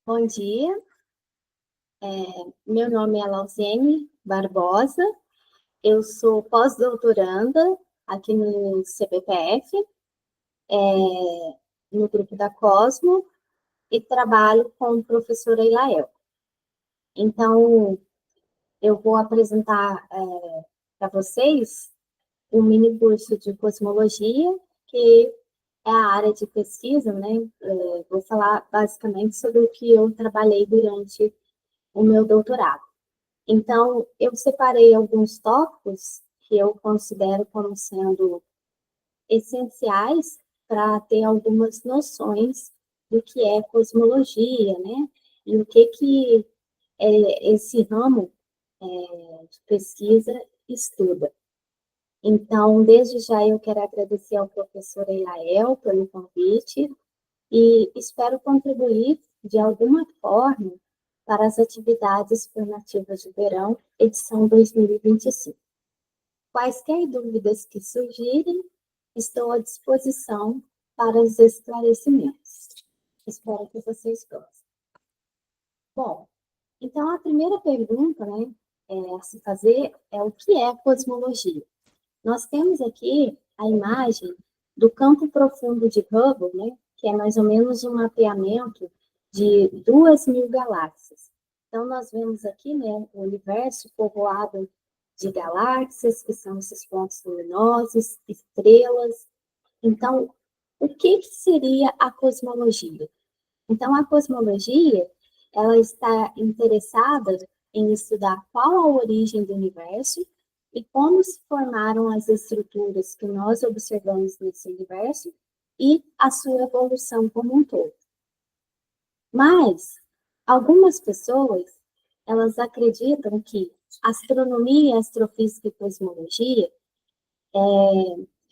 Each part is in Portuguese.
Bom dia, meu nome é Lausiene Barbosa, eu sou pós-doutoranda aqui no CPPF, no grupo da Cosmo, e trabalho com a professora Ilael. Então, eu vou apresentar para vocês um mini curso de cosmologia, que é a área de pesquisa, né? Vou falar basicamente sobre o que eu trabalhei durante o meu doutorado. Então, eu separei alguns tópicos que eu considero como sendo essenciais para ter algumas noções do que é cosmologia, né? E o que esse ramo de pesquisa estuda. Então, desde já eu quero agradecer ao professor Elael pelo convite e espero contribuir de alguma forma para as atividades formativas de verão, edição 2025. Quaisquer dúvidas que surgirem, estou à disposição para os esclarecimentos. Espero que vocês gostem. Bom, então a primeira pergunta, né, a se fazer é o que é cosmologia? Nós temos aqui a imagem do campo profundo de Hubble, né, que é mais ou menos um mapeamento de 2.000 galáxias. Então, nós vemos aqui, né, o universo povoado de galáxias, que são esses pontos luminosos, estrelas. Então, o que seria a cosmologia? Então, a cosmologia, ela está interessada em estudar qual a origem do universo e como se formaram as estruturas que nós observamos nesse universo e a sua evolução como um todo. Mas algumas pessoas, elas acreditam que astronomia, astrofísica e cosmologia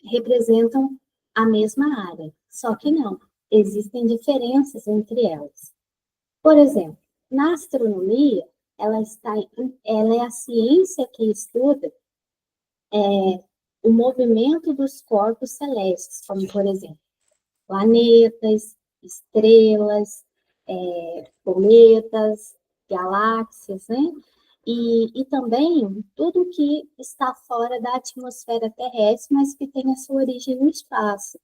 representam a mesma área, só que não, existem diferenças entre elas. Por exemplo, na astronomia, ela é a ciência que estuda o movimento dos corpos celestes, como, por exemplo, planetas, estrelas, cometas, galáxias, né? E também tudo que está fora da atmosfera terrestre, mas que tem a sua origem no espaço,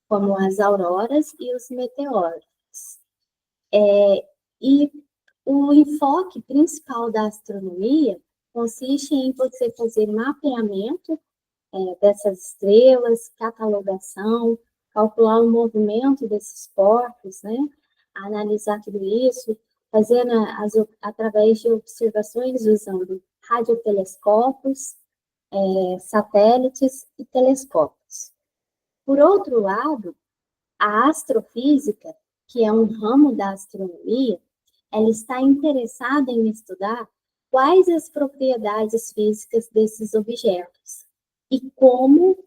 como as auroras e os meteoros. E o enfoque principal da astronomia consiste em você fazer mapeamento dessas estrelas, catalogação, calcular o movimento desses corpos, né? Analisar tudo isso, fazendo através de observações usando radiotelescópios, satélites e telescópios. Por outro lado, a astrofísica, que é um ramo da astronomia, ela está interessada em estudar quais as propriedades físicas desses objetos e como,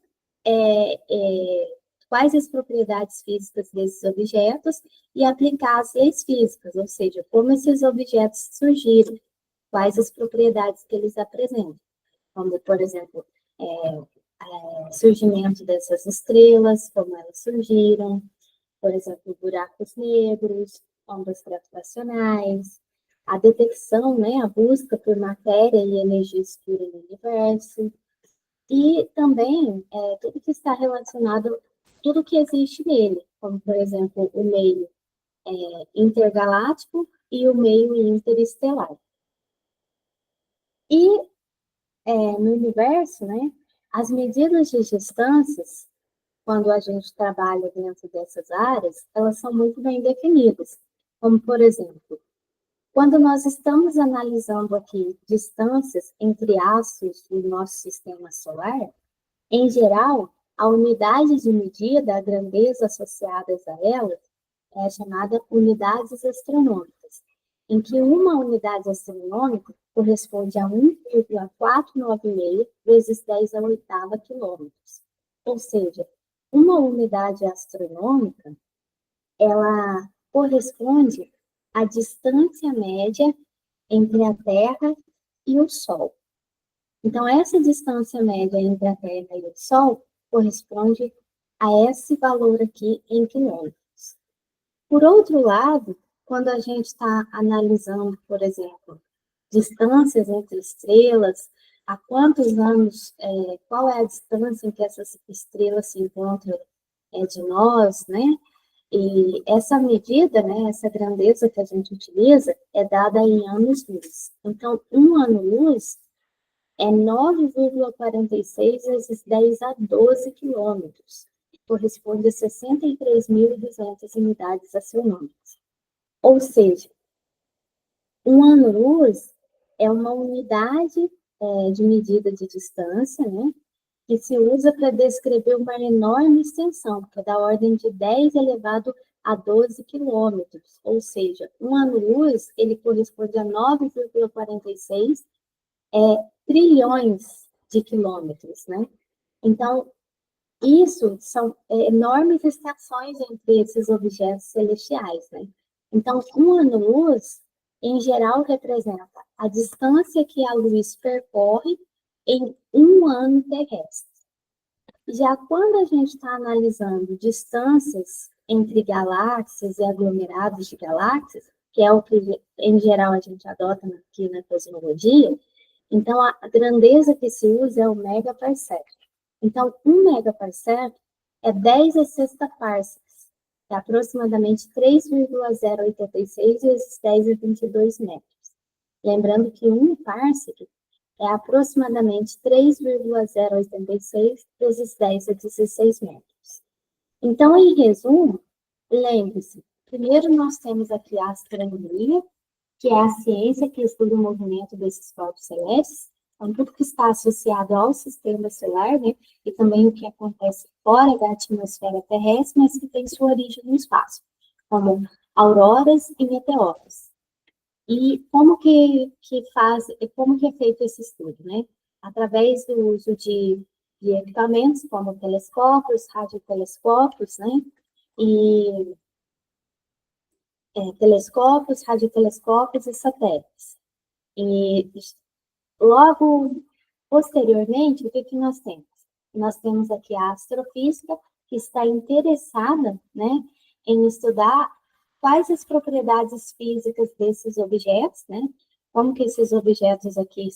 quais as propriedades físicas desses objetos e aplicar as leis físicas, ou seja, como esses objetos surgiram, quais as propriedades que eles apresentam, como, por exemplo, surgimento dessas estrelas, como elas surgiram, por exemplo, buracos negros, ondas gravitacionais, a detecção, né, a busca por matéria e energia escura no universo, e também tudo que está relacionado, tudo que existe nele, como, por exemplo, o meio intergaláctico e o meio interestelar. E no universo, né, as medidas de distâncias, quando a gente trabalha dentro dessas áreas, elas são muito bem definidas. Como, por exemplo, quando nós estamos analisando aqui distâncias entre astros do nosso sistema solar, em geral, a unidade de medida, a grandeza associadas a elas, é chamada unidades astronômicas, em que uma unidade astronômica corresponde a 1,496 vezes 10 a oitava quilômetros. Ou seja, uma unidade astronômica, ela corresponde à distância média entre a Terra e o Sol. Então, essa distância média entre a Terra e o Sol corresponde a esse valor aqui em quilômetros. Por outro lado, quando a gente está analisando, por exemplo, distâncias entre estrelas, há quantos anos, qual é a distância em que essas estrelas se encontram de nós, né? E essa medida, né, essa grandeza que a gente utiliza, é dada em anos-luz. Então, um ano-luz é 9,46 vezes 10 a 12 quilômetros. Corresponde a 63.200 unidades astronômicas. Ou seja, um ano-luz é uma unidade de medida de distância, né, que se usa para descrever uma enorme extensão, que é da ordem de 10 elevado a 12 quilômetros. Ou seja, um ano-luz, ele corresponde a 9,46 trilhões de quilômetros, né? Então, isso são enormes estações entre esses objetos celestiais, né? Então, um ano-luz, em geral, representa a distância que a luz percorre em um ano terrestre. Já quando a gente está analisando distâncias entre galáxias e aglomerados de galáxias, que é o que, em geral, a gente adota aqui na cosmologia, então a grandeza que se usa é o megaparsec. Então, 1 megaparsec é 10 a sexta parsecs, é aproximadamente 3,086 vezes 10 a 22 metros. Lembrando que 1 parsec é aproximadamente 3,086 vezes 10 a 16 metros. Então, em resumo, lembre-se, primeiro nós temos aqui a astronomia, que é a ciência que estuda o movimento desses corpos celestes, então tudo que está associado ao sistema solar, né, e também o que acontece fora da atmosfera terrestre, mas que tem sua origem no espaço, como auroras e meteoros. E como que é feito esse estudo, né? Através do uso de equipamentos como telescópios, radiotelescópios, né? E telescópios, radiotelescópios e satélites. E logo posteriormente, o que nós temos? Nós temos aqui a astrofísica, que está interessada, né, em estudar quais as propriedades físicas desses objetos, né, como que esses objetos aqui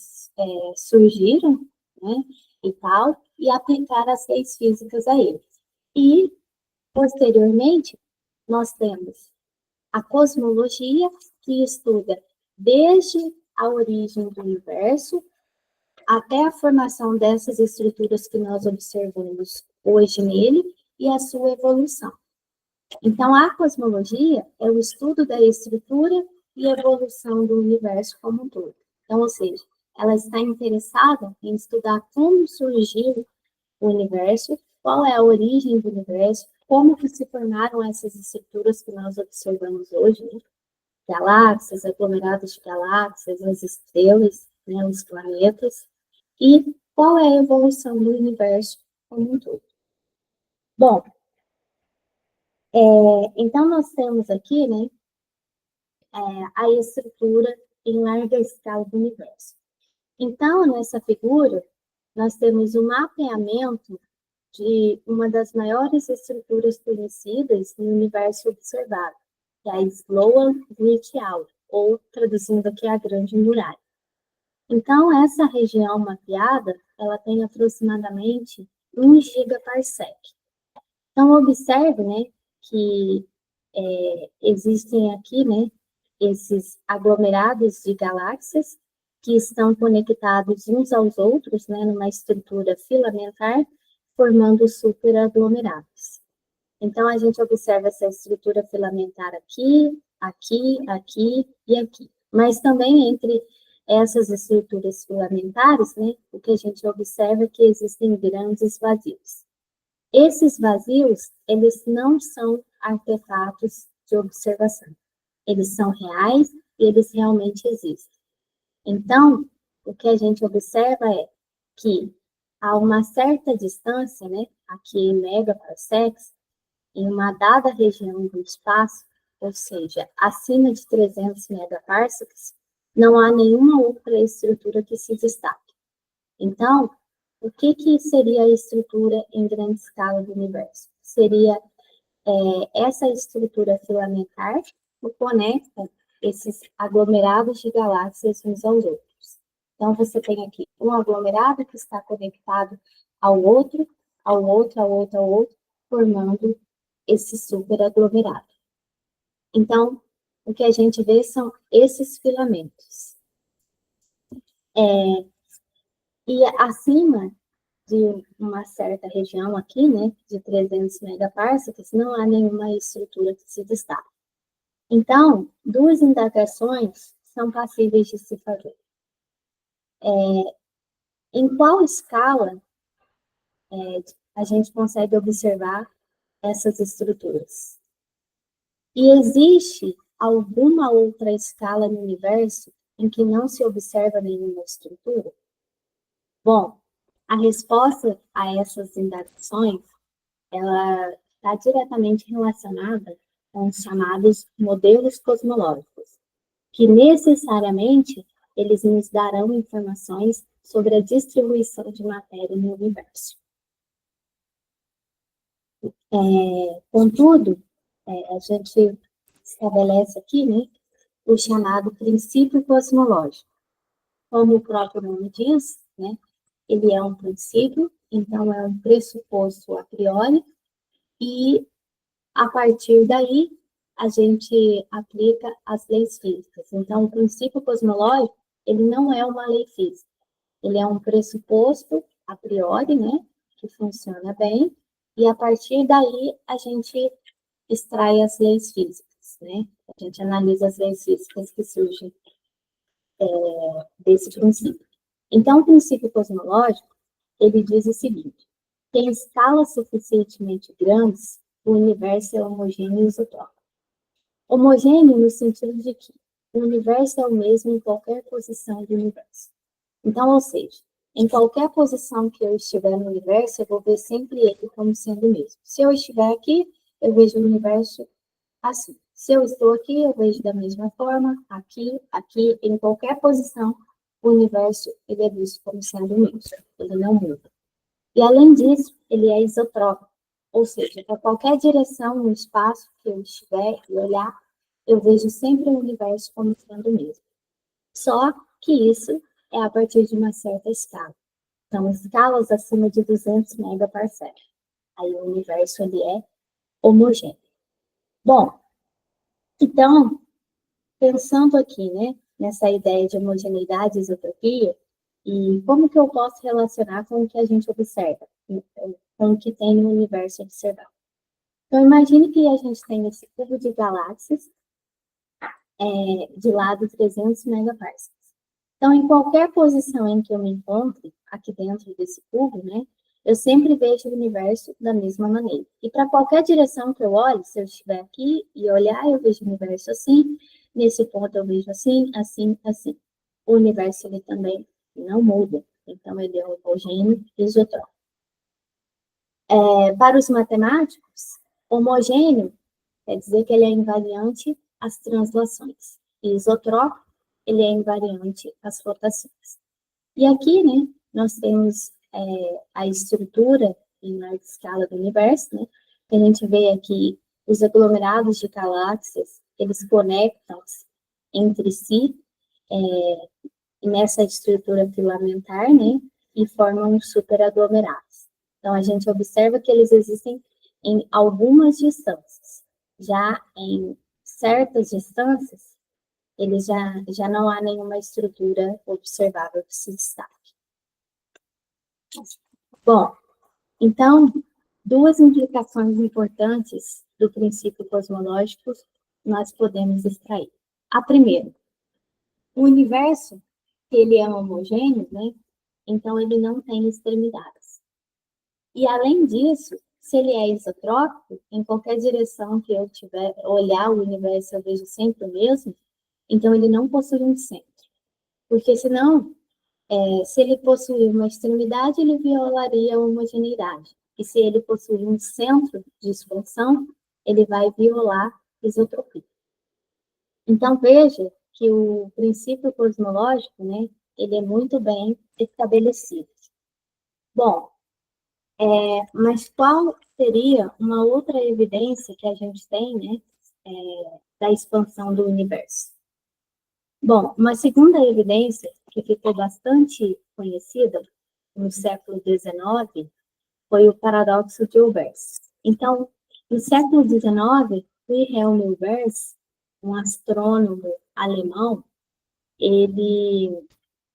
surgiram, né, e tal, e aplicar as leis físicas a eles. E, posteriormente, nós temos a cosmologia, que estuda desde a origem do universo até a formação dessas estruturas que nós observamos hoje nele e a sua evolução. Então, a cosmologia é o estudo da estrutura e evolução do universo como um todo. Então, ou seja, ela está interessada em estudar como surgiu o universo, qual é a origem do universo, como que se formaram essas estruturas que nós observamos hoje, né? Galáxias, aglomerados de galáxias, as estrelas, né, os planetas, e qual é a evolução do universo como um todo. Bom, então nós temos aqui, né, a estrutura em larga escala do universo. Então, nessa figura, nós temos um mapeamento de uma das maiores estruturas conhecidas no universo observado, que é a Sloan Great Owl, ou traduzindo aqui, a Grande Muralha. Então, essa região mapeada, ela tem aproximadamente 1 gigaparsec. Então, observe, né, que existem aqui, né, esses aglomerados de galáxias que estão conectados uns aos outros, né, numa estrutura filamentar, formando superaglomerados. Então, a gente observa essa estrutura filamentar aqui, aqui, aqui e aqui. Mas também entre essas estruturas filamentares, né, o que a gente observa é que existem grandes vazios. Esses vazios, eles não são artefatos de observação. Eles são reais e eles realmente existem. Então, o que a gente observa é que a uma certa distância, né, aqui em megaparsecs, em uma dada região do espaço, ou seja, acima de 300 megaparsecs, não há nenhuma outra estrutura que se destaque. Então, o que seria a estrutura em grande escala do universo? Seria essa estrutura filamentar, que conecta esses aglomerados de galáxias uns aos outros. Então, você tem aqui um aglomerado que está conectado ao outro, ao outro, ao outro, ao outro, formando esse superaglomerado. Então, o que a gente vê são esses filamentos. E acima de uma certa região aqui, né, de 300 megaparsecs, não há nenhuma estrutura que se destaque. Então, duas indagações são passíveis de se fazer. Em qual escala a gente consegue observar essas estruturas? E existe alguma outra escala no universo em que não se observa nenhuma estrutura? Bom, a resposta a essas indagações, ela está diretamente relacionada com os chamados modelos cosmológicos, que necessariamente eles nos darão informações sobre a distribuição de matéria no universo. Contudo, a gente estabelece aqui, né, o chamado princípio cosmológico. Como o próprio nome diz, né, ele é um princípio, então é um pressuposto a priori, e a partir daí a gente aplica as leis físicas. Então, o princípio cosmológico, ele não é uma lei física, ele é um pressuposto a priori, né, que funciona bem, e a partir daí a gente extrai as leis físicas, né? A gente analisa as leis físicas que surgem desse princípio. Então, o princípio cosmológico, ele diz o seguinte: que em escalas suficientemente grandes, o universo é homogêneo e isotrópico. Homogêneo no sentido de que o universo é o mesmo em qualquer posição do universo. Então, ou seja, em qualquer posição que eu estiver no universo, eu vou ver sempre ele como sendo o mesmo. Se eu estiver aqui, eu vejo o universo assim. Se eu estou aqui, eu vejo da mesma forma, aqui, aqui, em qualquer posição, o universo ele é visto como sendo o mesmo, ele não muda. E além disso, ele é isotrópico, ou seja, para qualquer direção no espaço que eu estiver e olhar, eu vejo sempre o universo como sendo o mesmo. Só que isso é a partir de uma certa escala. Então, escalas acima de 200 megaparsec. Aí o universo ele é homogêneo. Bom, então, pensando aqui, né, nessa ideia de homogeneidade e isotropia, e como que eu posso relacionar com o que a gente observa, com o que tem no universo observado. Então, imagine que a gente tem esse cubo de galáxias de lado 300 megaparsecs. Então, em qualquer posição em que eu me encontre, aqui dentro desse cubo, né, eu sempre vejo o universo da mesma maneira. E para qualquer direção que eu olhe, se eu estiver aqui e olhar, eu vejo o universo assim, nesse ponto eu vejo assim, assim, assim. O universo, ele também não muda, então ele é homogêneo e isotrópico. Para os matemáticos, homogêneo quer dizer que ele é invariante às translações. E isotrópico, ele é invariante às rotações. E aqui, né, nós temos a estrutura em larga escala do universo, né? A gente vê aqui os aglomerados de galáxias, eles conectam-se entre si nessa estrutura filamentar, né? E formam superaglomerados. Então, a gente observa que eles existem em algumas distâncias. Já em certas distâncias, eles já não há nenhuma estrutura observável que se destaque. Bom, então, duas implicações importantes do princípio cosmológico nós podemos extrair. A primeira, o universo, ele é homogêneo, né? Então ele não tem extremidades. E além disso, se ele é isotrópico, em qualquer direção que eu tiver olhar o universo, eu vejo sempre o mesmo, então ele não possui um centro. Porque senão, se ele possuir uma extremidade, ele violaria a homogeneidade. E se ele possuir um centro de expansão, ele vai violar a isotropia. Então, veja que o princípio cosmológico, né, ele é muito bem estabelecido. Bom, mas qual seria uma outra evidência que a gente tem, né, da expansão do universo? Bom, uma segunda evidência que ficou bastante conhecida no século XIX foi o paradoxo de Olbers. Então, no século XIX, Wilhelm Olbers, um astrônomo alemão, ele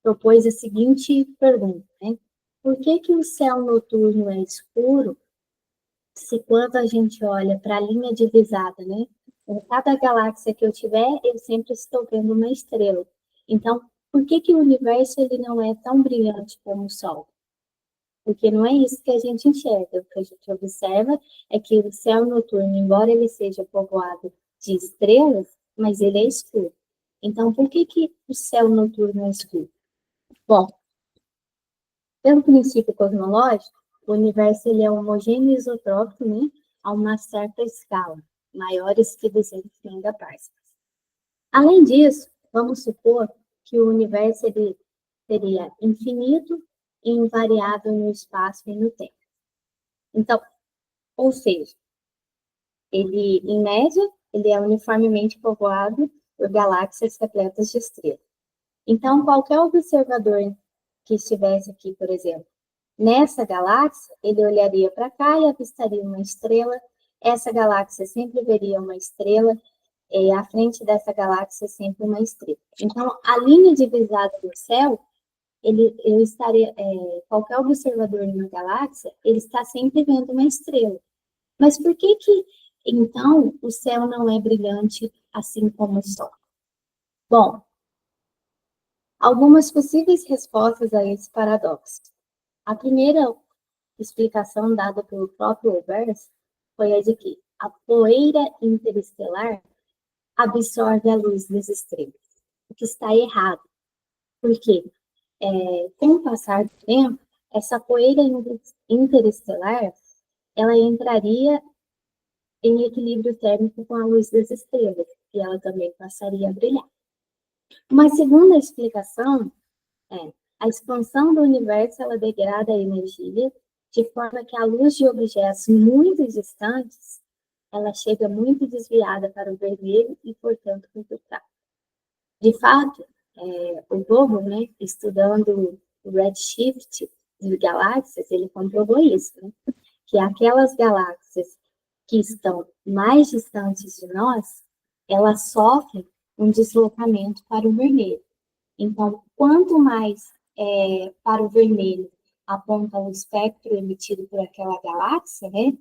propôs a seguinte pergunta, né? Por que o céu noturno é escuro se quando a gente olha para a linha divisada, né? Em cada galáxia que eu tiver, eu sempre estou vendo uma estrela. Então, por que o universo ele não é tão brilhante como o Sol? Porque não é isso que a gente enxerga. O que a gente observa é que o céu noturno, embora ele seja povoado de estrelas, mas ele é escuro. Então, por que o céu noturno é escuro? Bom, pelo princípio cosmológico, o universo ele é homogêneo e isotrópico, né, a uma certa escala, maiores que 200 megapascals. Além disso, vamos supor que o universo ele seria infinito e invariável no espaço e no tempo. Então, ou seja, ele, em média, ele é uniformemente povoado por galáxias repletas de estrelas. Então, qualquer observador que estivesse aqui, por exemplo, nessa galáxia, ele olharia para cá e avistaria uma estrela. Essa galáxia sempre veria uma estrela, e à frente dessa galáxia sempre uma estrela. Então, a linha divisada do céu, eu estaria, qualquer observador numa galáxia, ele está sempre vendo uma estrela. Mas por que então, o céu não é brilhante assim como o Sol? Bom, algumas possíveis respostas a esse paradoxo. A primeira explicação dada pelo próprio Olbers foi a de que a poeira interestelar absorve a luz das estrelas, o que está errado, porque com o passar do tempo, essa poeira interestelar ela entraria em equilíbrio térmico com a luz das estrelas, e ela também passaria a brilhar. Uma segunda explicação é a expansão do universo ela degrada a energia de forma que a luz de objetos muito distantes ela chega muito desviada para o vermelho e, portanto, muito fraca. De fato, o Bobo, né, estudando o redshift de galáxias, ele comprovou isso, né, que aquelas galáxias que estão mais distantes de nós, elas sofrem um deslocamento para o vermelho. Então, quanto mais para o vermelho aponta o espectro emitido por aquela galáxia, né?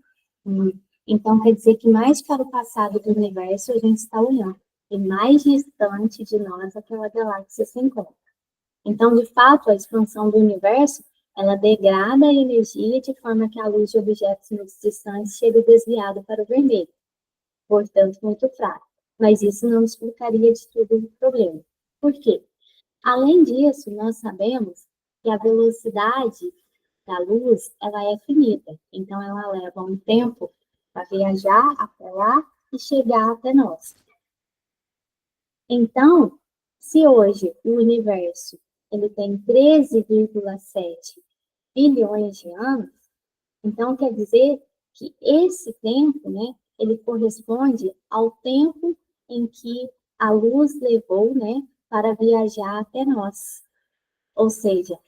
Então, quer dizer que mais para o passado do universo a gente está olhando, e mais distante de nós aquela galáxia se encontra. Então, de fato, a expansão do universo, ela degrada a energia de forma que a luz de objetos muito distantes chega desviada para o vermelho, portanto, muito fraca. Mas isso não explicaria de tudo o problema. Por quê? Além disso, nós sabemos que a velocidade da luz ela é finita, então ela leva um tempo para viajar até lá e chegar até nós. Então, se hoje o universo ele tem 13,7 bilhões de anos, então quer dizer que esse tempo, né, ele corresponde ao tempo em que a luz levou, né, para viajar até nós. Ou seja,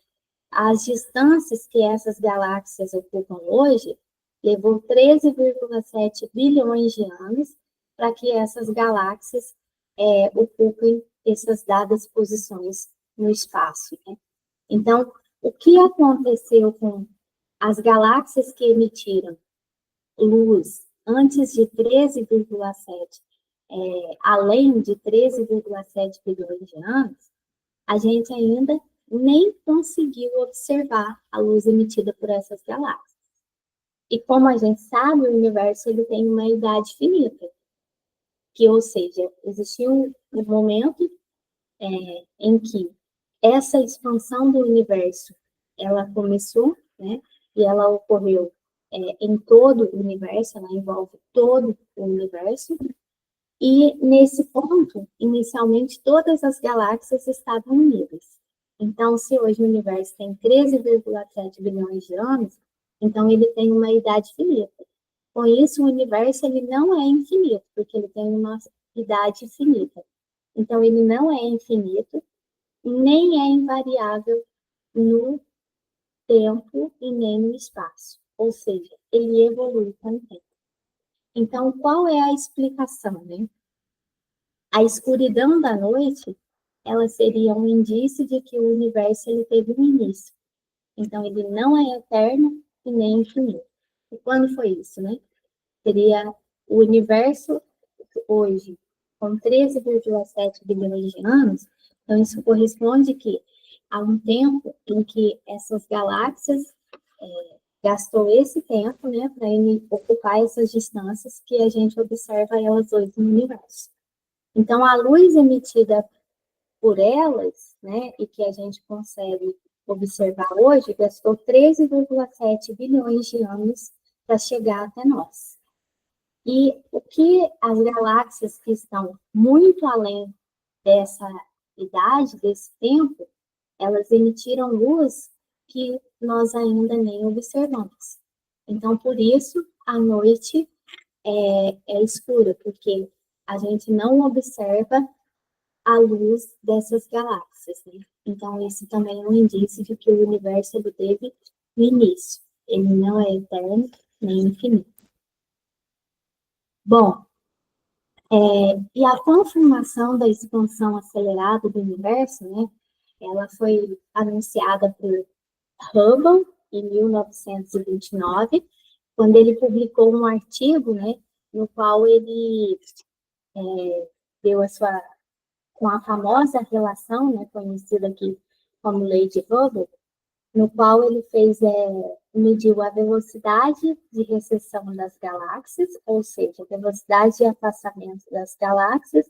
as distâncias que essas galáxias ocupam hoje levou 13,7 bilhões de anos para que essas galáxias ocupem essas dadas posições no espaço. Né? Então, o que aconteceu com as galáxias que emitiram luz antes de 13,7, além de 13,7 bilhões de anos, a gente ainda nem conseguiu observar a luz emitida por essas galáxias. E como a gente sabe, o universo ele tem uma idade finita, que, ou seja, existiu um momento em que essa expansão do universo ela começou, né, e ela ocorreu em todo o universo, ela envolve todo o universo, e nesse ponto, inicialmente, todas as galáxias estavam unidas. Então, se hoje o universo tem 13,7 bilhões de anos, então ele tem uma idade finita. Com isso, o universo ele não é infinito, porque ele tem uma idade finita. Então, ele não é infinito, nem é invariável no tempo e nem no espaço. Ou seja, ele evolui com o tempo. Então, qual é a explicação, né? A escuridão da noite, ela seria um indício de que o universo ele teve um início. Então, ele não é eterno e nem infinito. E quando foi isso, né? Seria o universo hoje, com 13,7 bilhões de anos, então isso corresponde que a um tempo em que essas galáxias gastou esse tempo, né, para ocupar essas distâncias que a gente observa elas hoje no universo. Então, a luz emitida por elas, né, e que a gente consegue observar hoje, gastou 13,7 bilhões de anos para chegar até nós. E o que as galáxias que estão muito além dessa idade, desse tempo, elas emitiram luz que nós ainda nem observamos. Então, por isso, a noite é escura, porque a gente não observa a luz dessas galáxias, né? Então, isso também é um indício de que o universo ele teve um início. Ele não é eterno nem infinito. Bom, e a confirmação da expansão acelerada do universo, né? Ela foi anunciada por Hubble em 1929, quando ele publicou um artigo, né, no qual ele deu a sua, com a famosa relação, né, conhecida aqui como Lei de Hubble, no qual ele mediu a velocidade de recessão das galáxias, ou seja, a velocidade de afastamento das galáxias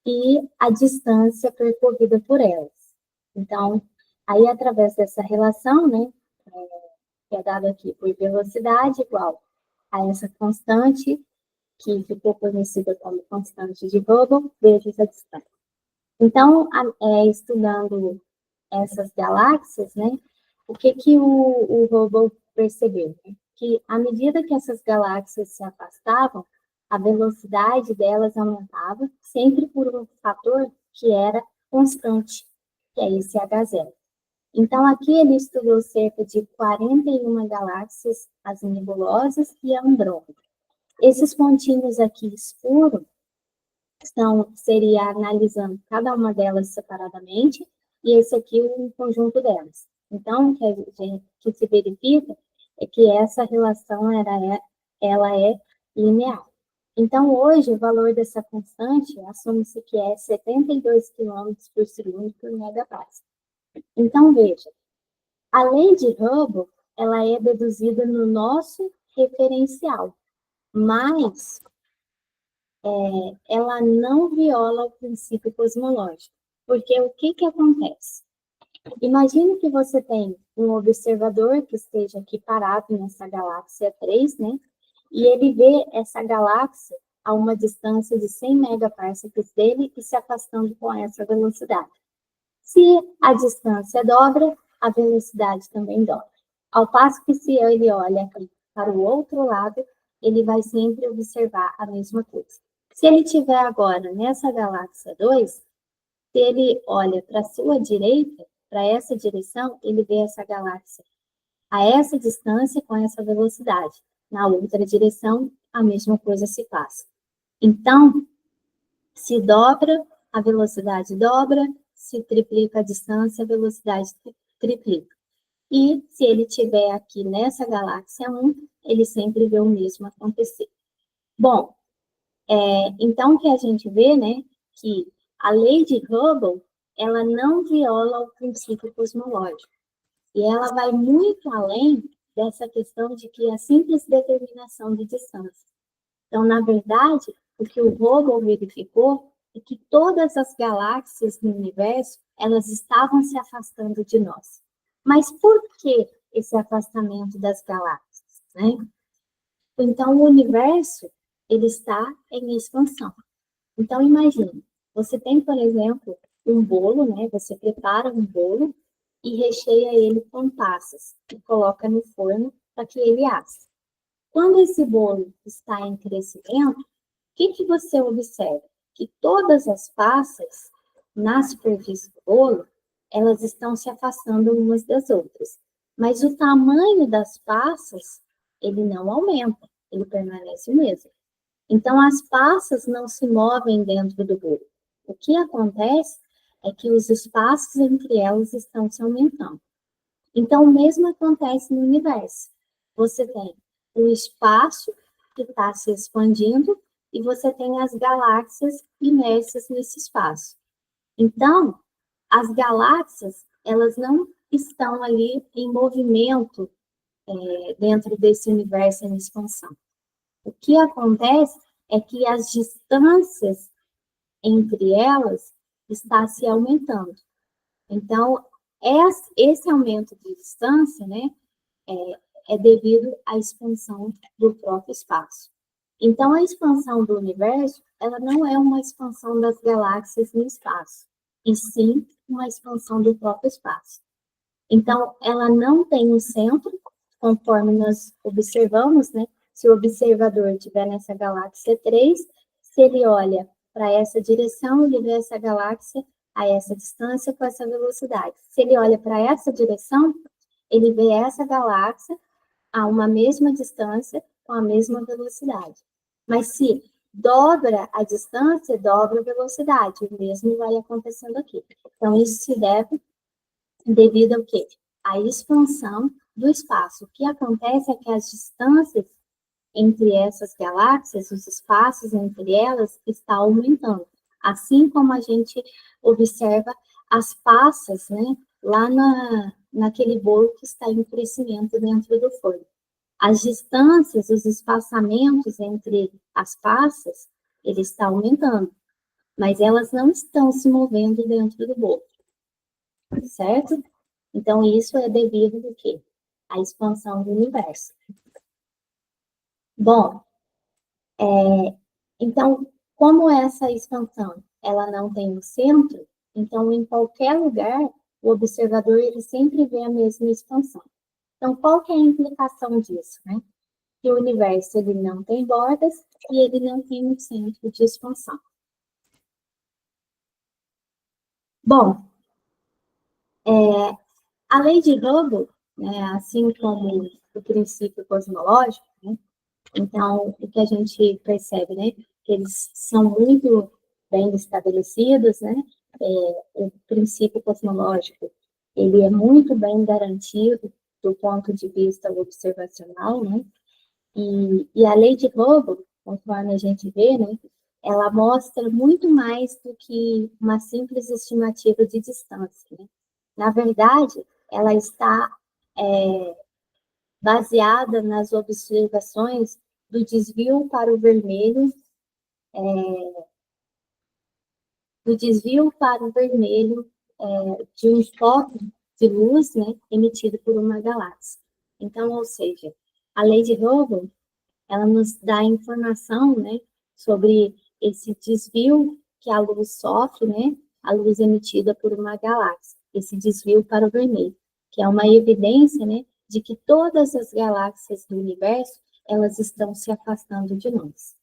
e a distância percorrida por elas. Então, aí através dessa relação, né, que é dada aqui por velocidade igual a essa constante, que ficou conhecida como constante de Hubble, vezes a distância. Então, estudando essas galáxias, né, o que o Hubble percebeu? Né? Que à medida que essas galáxias se afastavam, a velocidade delas aumentava, sempre por um fator que era constante, que é esse H0. Então, aqui ele estudou cerca de 41 galáxias, as nebulosas e a Andrômeda. Esses pontinhos aqui escuros seria analisando cada uma delas separadamente, e esse aqui o conjunto delas. Então, o que se verifica é que essa relação ela é linear. Então, hoje, o valor dessa constante assume-se que é 72 km por segundo por megapascal. Então, veja, a lei de Hubble, ela é deduzida no nosso referencial, mas ela não viola o princípio cosmológico. Porque o que acontece? Imagine que você tem um observador que esteja aqui parado nessa galáxia 3, né? E ele vê essa galáxia a uma distância de 100 megaparsecs dele e se afastando com essa velocidade. Se a distância dobra, a velocidade também dobra. Ao passo que se ele olha para o outro lado, ele vai sempre observar a mesma coisa. Se ele estiver agora nessa galáxia 2, se ele olha para a sua direita, para essa direção, ele vê essa galáxia a essa distância com essa velocidade. Na outra direção, a mesma coisa se passa. Então, se dobra, a velocidade dobra, se triplica a distância, a velocidade triplica. E se ele estiver aqui nessa galáxia 1, ele sempre vê o mesmo acontecer. Bom, então o que a gente vê, né, que a lei de Hubble, ela não viola o princípio cosmológico. E ela vai muito além dessa questão de que a simples determinação de distância. Então, na verdade, o que o Hubble verificou é que todas as galáxias no universo, elas estavam se afastando de nós. Mas por que esse afastamento das galáxias, né? Então, o universo, ele está em expansão. Então, imagine, você tem, por exemplo, um bolo, né? Você prepara um bolo e recheia ele com passas e coloca no forno para que ele asse. Quando esse bolo está em crescimento, o que você observa? que todas as passas na superfície do bolo, elas estão se afastando umas das outras. Mas o tamanho das passas, ele não aumenta, ele permanece o mesmo. Então, as passas não se movem dentro do bolo. O que acontece é que os espaços entre elas estão se aumentando. Então, o mesmo acontece no universo. Você tem o espaço que está se expandindo e você tem as galáxias imersas nesse espaço. Então, as galáxias, elas não estão ali em movimento dentro desse universo em expansão. O que acontece é que as distâncias entre elas está se aumentando. Então, esse aumento de distância, né, é devido à expansão do próprio espaço. Então, a expansão do universo, ela não é uma expansão das galáxias no espaço, e sim uma expansão do próprio espaço. Então, ela não tem um centro, conforme nós observamos, né? Se o observador estiver nessa galáxia 3, se ele olha para essa direção, ele vê essa galáxia a essa distância com essa velocidade. Se ele olha para essa direção, ele vê essa galáxia a uma mesma distância com a mesma velocidade. Mas se dobra a distância, dobra a velocidade. O mesmo vai acontecendo aqui. Então, isso se deve devido ao quê? À expansão do espaço. O que acontece é que as distâncias entre essas galáxias, os espaços entre elas, está aumentando. Assim como a gente observa as passas, né, lá naquele bolo que está em crescimento dentro do forno. As distâncias, os espaçamentos entre as passas, ele está aumentando, mas elas não estão se movendo dentro do bolo, certo? Então, isso é devido ao quê? À expansão do universo. Bom, então, como essa expansão, ela não tem um centro, então, em qualquer lugar, o observador, ele sempre vê a mesma expansão. Então, qual que é a implicação disso, né? Que o universo, ele não tem bordas e ele não tem um centro de expansão. Bom, a lei de Hubble, né, assim como o princípio cosmológico, né, então, o que a gente percebe, né, que eles são muito bem estabelecidos, né, o princípio cosmológico, ele é muito bem garantido do ponto de vista observacional, né, e a lei de Hubble, conforme a gente vê, né, ela mostra muito mais do que uma simples estimativa de distância, né. Na verdade, ela está baseada nas observações do desvio para o vermelho, de um foco de luz, né, emitido por uma galáxia. Então, ou seja, a lei de Hubble, ela nos dá informação, né, sobre esse desvio que a luz sofre, né, a luz emitida por uma galáxia, esse desvio para o vermelho, que é uma evidência, né, de que todas as galáxias do universo, elas estão se afastando de nós.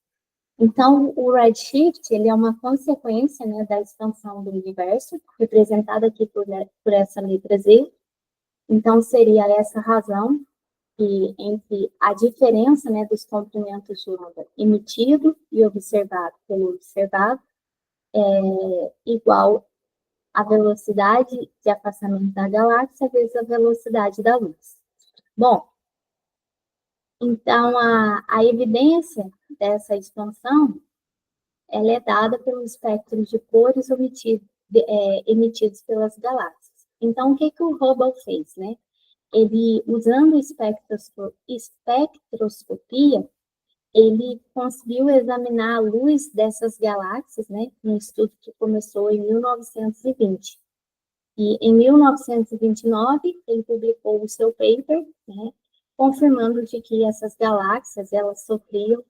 Então, o redshift, ele é uma consequência, né, da expansão do universo, representada aqui por essa letra Z. Então, seria essa razão que entre a diferença, né, dos comprimentos de onda emitido e observado pelo observado é igual à velocidade de afastamento da galáxia vezes a velocidade da luz. Bom, então a evidência dessa expansão, ela é dada pelo espectro de cores emitidos pelas galáxias. Então, o que o Hubble fez, né? Ele, usando espectroscopia, ele conseguiu examinar a luz dessas galáxias, né, num estudo que começou em 1920. E em 1929, ele publicou o seu paper, né, confirmando de que essas galáxias, elas sofriam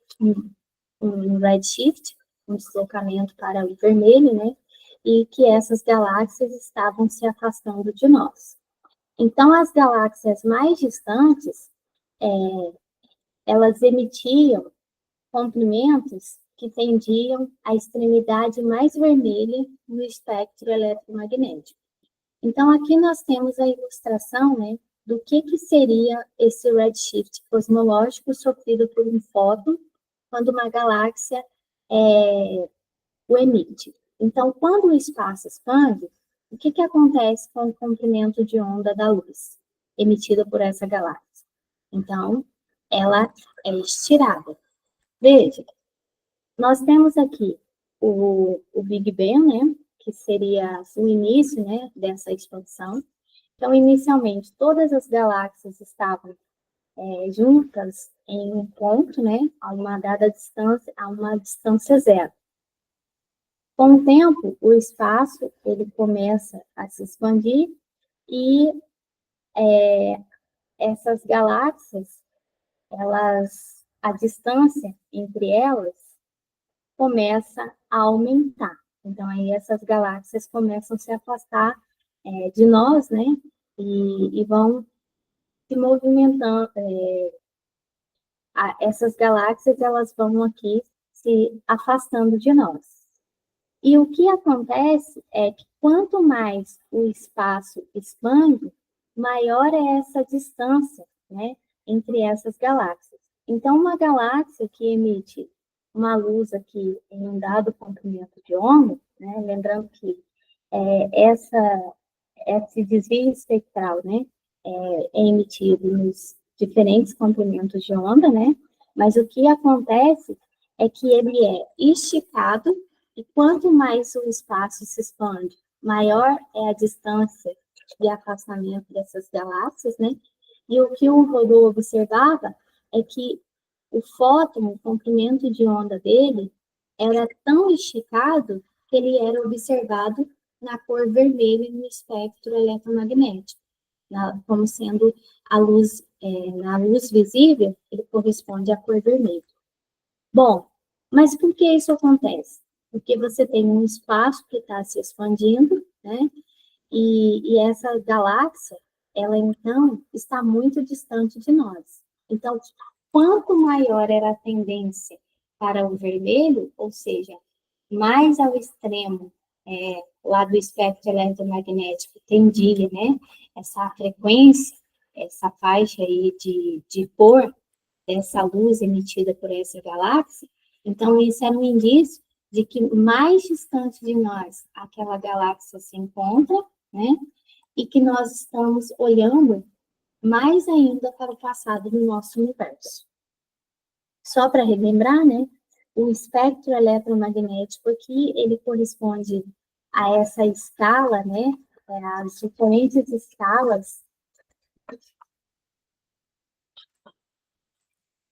um redshift, um deslocamento para o vermelho, né, e que essas galáxias estavam se afastando de nós. Então, as galáxias mais distantes, elas emitiam comprimentos que tendiam à extremidade mais vermelha no espectro eletromagnético. Então, aqui nós temos a ilustração, né, do que seria esse redshift cosmológico sofrido por um fóton quando uma galáxia o emite. Então, quando o espaço expande, o que acontece com o comprimento de onda da luz emitida por essa galáxia? Então, ela é estirada. Veja, nós temos aqui o Big Bang, né, que seria o início, né, dessa expansão. Então, inicialmente, todas as galáxias estavam juntas em um ponto, né, a uma dada distância, a uma distância zero. Com o tempo, o espaço ele começa a se expandir e essas galáxias, a distância entre elas começa a aumentar. Então, aí essas galáxias começam a se afastar de nós, né? E vão se movimentando. Essas galáxias, elas vão aqui se afastando de nós. E o que acontece é que quanto mais o espaço expande, maior é essa distância, né, entre essas galáxias. Então, uma galáxia que emite uma luz aqui em um dado comprimento de onda, né, lembrando que esse desvio espectral, né, é emitido nos diferentes comprimentos de onda, né, mas o que acontece é que ele é esticado e quanto mais o espaço se expande, maior é a distância de afastamento dessas galáxias, né? E o que o Rodô observava é que o fóton, o comprimento de onda dele, era tão esticado que ele era observado na cor vermelha no espectro eletromagnético, como sendo a luz, na luz visível, ele corresponde à cor vermelha. Bom, mas por que isso acontece? Porque você tem um espaço que está se expandindo, né? E essa galáxia, ela então está muito distante de nós. Então, quanto maior era a tendência para o vermelho, ou seja, mais ao extremo lá do espectro eletromagnético tendia, né? Essa frequência, essa faixa aí de cor dessa luz emitida por essa galáxia, então isso era um indício de que mais distante de nós aquela galáxia se encontra, né? E que nós estamos olhando mais ainda para o passado do nosso universo. Só para relembrar, né? O espectro eletromagnético aqui, ele corresponde a essa escala, né? As diferentes escalas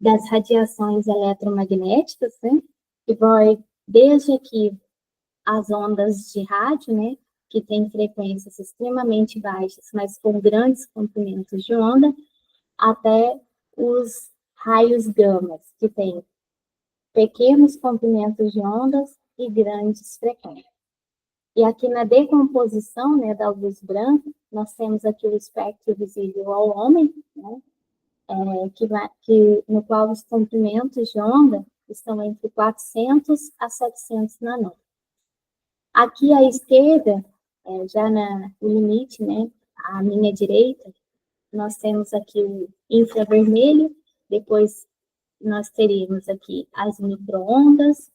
das radiações eletromagnéticas, né? Que vai desde aqui as ondas de rádio, né? Que tem frequências extremamente baixas, mas com grandes comprimentos de onda, até os raios gamas, que tem pequenos comprimentos de ondas e grandes frequências. E aqui na decomposição, né, da luz branca, nós temos aqui o espectro visível ao homem, né? No qual os comprimentos de onda estão entre 400 a 700 nanômetros. Aqui à esquerda, já no limite, né, à minha direita, nós temos aqui o infravermelho, depois nós teríamos aqui as microondas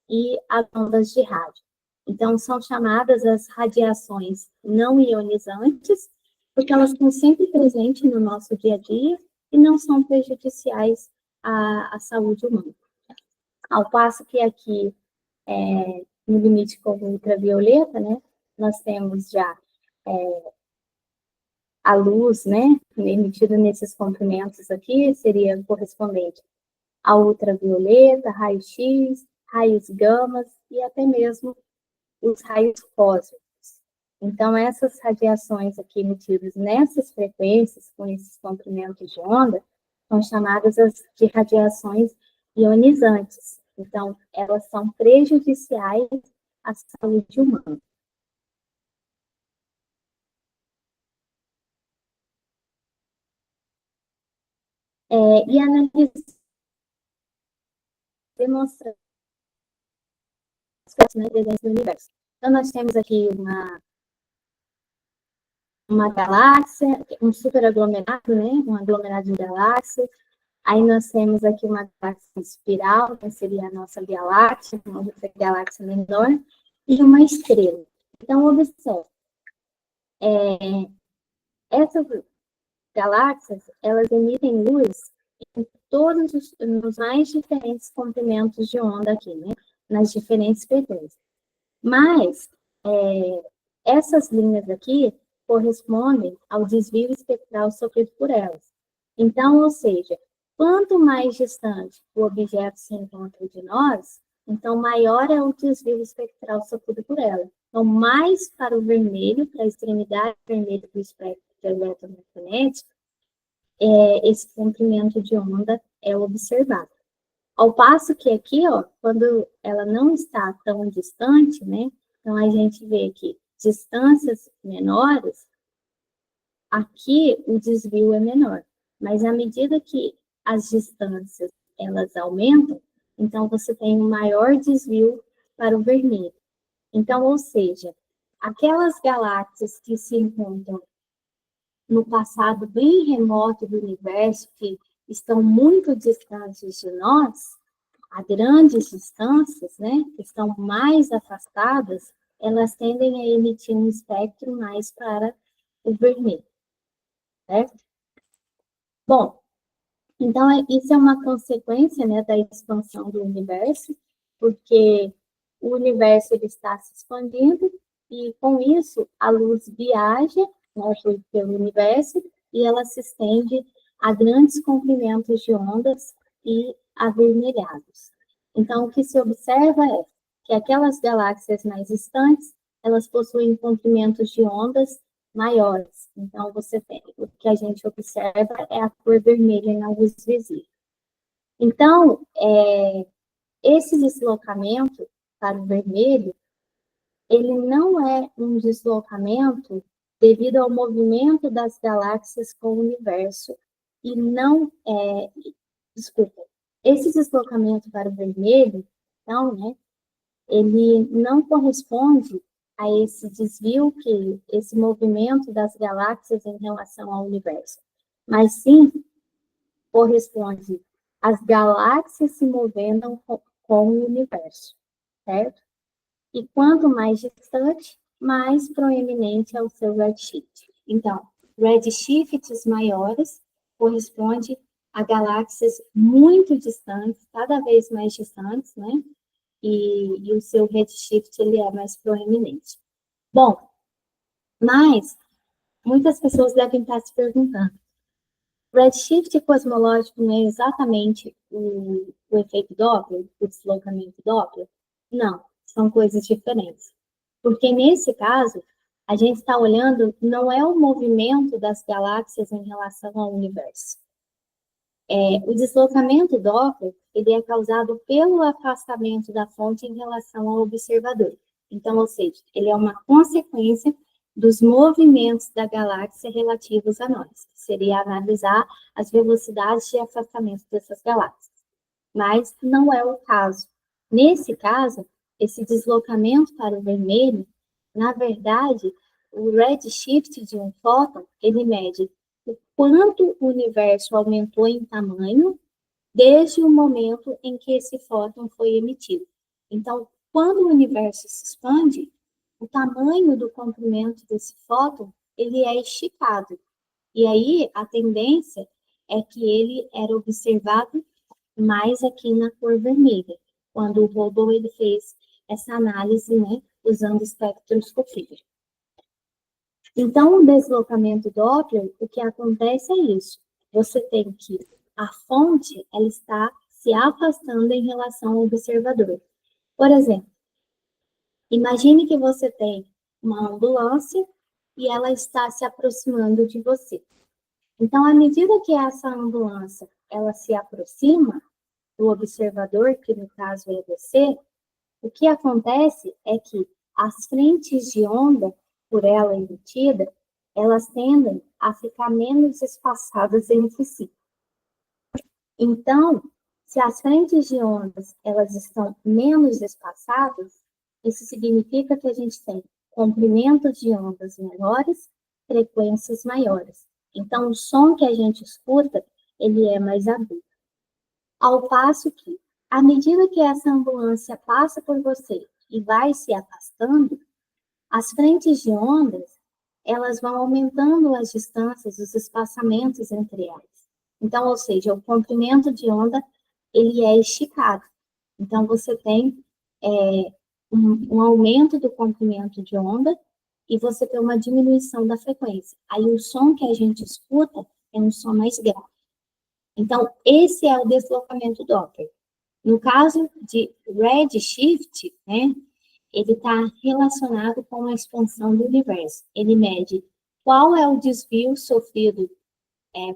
e as ondas de rádio. Então, são chamadas as radiações não ionizantes, porque elas estão sempre presentes no nosso dia a dia e não são prejudiciais à saúde humana. Ao passo que aqui, no limite com o ultravioleta, né, nós temos já a luz, né, emitida nesses comprimentos aqui, seria correspondente ao ultravioleta, raio-x, raios gamas e até mesmo os raios cósmicos. Então, essas radiações aqui emitidas nessas frequências, com esses comprimentos de onda, são chamadas de radiações ionizantes. Então, elas são prejudiciais à saúde humana. E analisar, demonstrando galáxias, né, presentes no universo. Então, nós temos aqui uma galáxia, um superaglomerado, né, um aglomerado de galáxias. Aí nós temos aqui uma galáxia espiral, que seria a nossa Via Láctea, uma outra galáxia menor, e uma estrela. Então, observe, essas galáxias, elas emitem luz em todos nos mais diferentes comprimentos de onda aqui, né? Nas diferentes frequências. Mas, essas linhas aqui correspondem ao desvio espectral sofrido por elas. Então, ou seja, quanto mais distante o objeto se encontra de nós, então maior é o desvio espectral sofrido por ela. Então, mais para o vermelho, para a extremidade vermelha do espectro eletromagnético, esse comprimento de onda é observado. Ao passo que aqui, ó, quando ela não está tão distante, né, então a gente vê que distâncias menores, aqui o desvio é menor. Mas à medida que as distâncias elas aumentam, então você tem um maior desvio para o vermelho. Então, ou seja, aquelas galáxias que se encontram no passado bem remoto do universo, que estão muito distantes de nós, a grandes distâncias, né, que estão mais afastadas, elas tendem a emitir um espectro mais para o vermelho, certo? Bom, então isso é uma consequência, né, da expansão do universo, porque o universo ele está se expandindo e com isso a luz viaja, né, pelo universo e ela se estende a grandes comprimentos de ondas e avermelhados. Então, o que se observa é que aquelas galáxias mais distantes, elas possuem comprimentos de ondas maiores. Então, você tem, o que a gente observa é a cor vermelha na luz visível. Então, esse deslocamento para o vermelho, ele não é um deslocamento devido ao movimento das galáxias com o universo, e não desculpa, esse deslocamento para o vermelho, então, né, ele não corresponde a esse desvio, esse movimento das galáxias em relação ao universo, mas sim corresponde às galáxias se movendo com o universo, certo? E quanto mais distante, mais proeminente é o seu redshift. Então, redshifts maiores corresponde a galáxias muito distantes, cada vez mais distantes, né? E o seu redshift ele é mais proeminente. Bom, mas muitas pessoas devem estar se perguntando, redshift cosmológico não é exatamente o efeito Doppler, o deslocamento Doppler? Não, são coisas diferentes. Porque nesse caso, a gente está olhando, não é o movimento das galáxias em relação ao universo. O deslocamento Doppler, ele é causado pelo afastamento da fonte em relação ao observador. Então, ou seja, ele é uma consequência dos movimentos da galáxia relativos a nós, que seria analisar as velocidades de afastamento dessas galáxias. Mas não é o caso. Nesse caso, esse deslocamento para o vermelho, na verdade, o redshift de um fóton, ele mede o quanto o universo aumentou em tamanho desde o momento em que esse fóton foi emitido. Então, quando o universo se expande, o tamanho do comprimento desse fóton, ele é esticado. E aí, a tendência é que ele era observado mais aqui na cor vermelha, quando o Hubble ele fez essa análise, né, usando espectroscopia. Então, o deslocamento Doppler, o que acontece é isso. Você tem que a fonte ela está se afastando em relação ao observador. Por exemplo, imagine que você tem uma ambulância e ela está se aproximando de você. Então, à medida que essa ambulância ela se aproxima do observador, que no caso é você, o que acontece é que as frentes de onda por ela emitida, elas tendem a ficar menos espaçadas entre si. Então, se as frentes de ondas elas estão menos espaçadas, Isso significa que a gente tem comprimentos de ondas menores, frequências maiores. Então, o som que a gente escuta, ele é mais agudo. Ao passo que, à medida que essa ambulância passa por você e vai se afastando, as frentes de ondas, elas vão aumentando as distâncias, os espaçamentos entre elas. Então, ou seja, o comprimento de onda, ele é esticado. Então, você tem um aumento do comprimento de onda e você tem uma diminuição da frequência. Aí, o som que a gente escuta é um som mais grave. Então, esse é o deslocamento Doppler. No caso de redshift, né, ele está relacionado com a expansão do universo. Ele mede qual é o desvio sofrido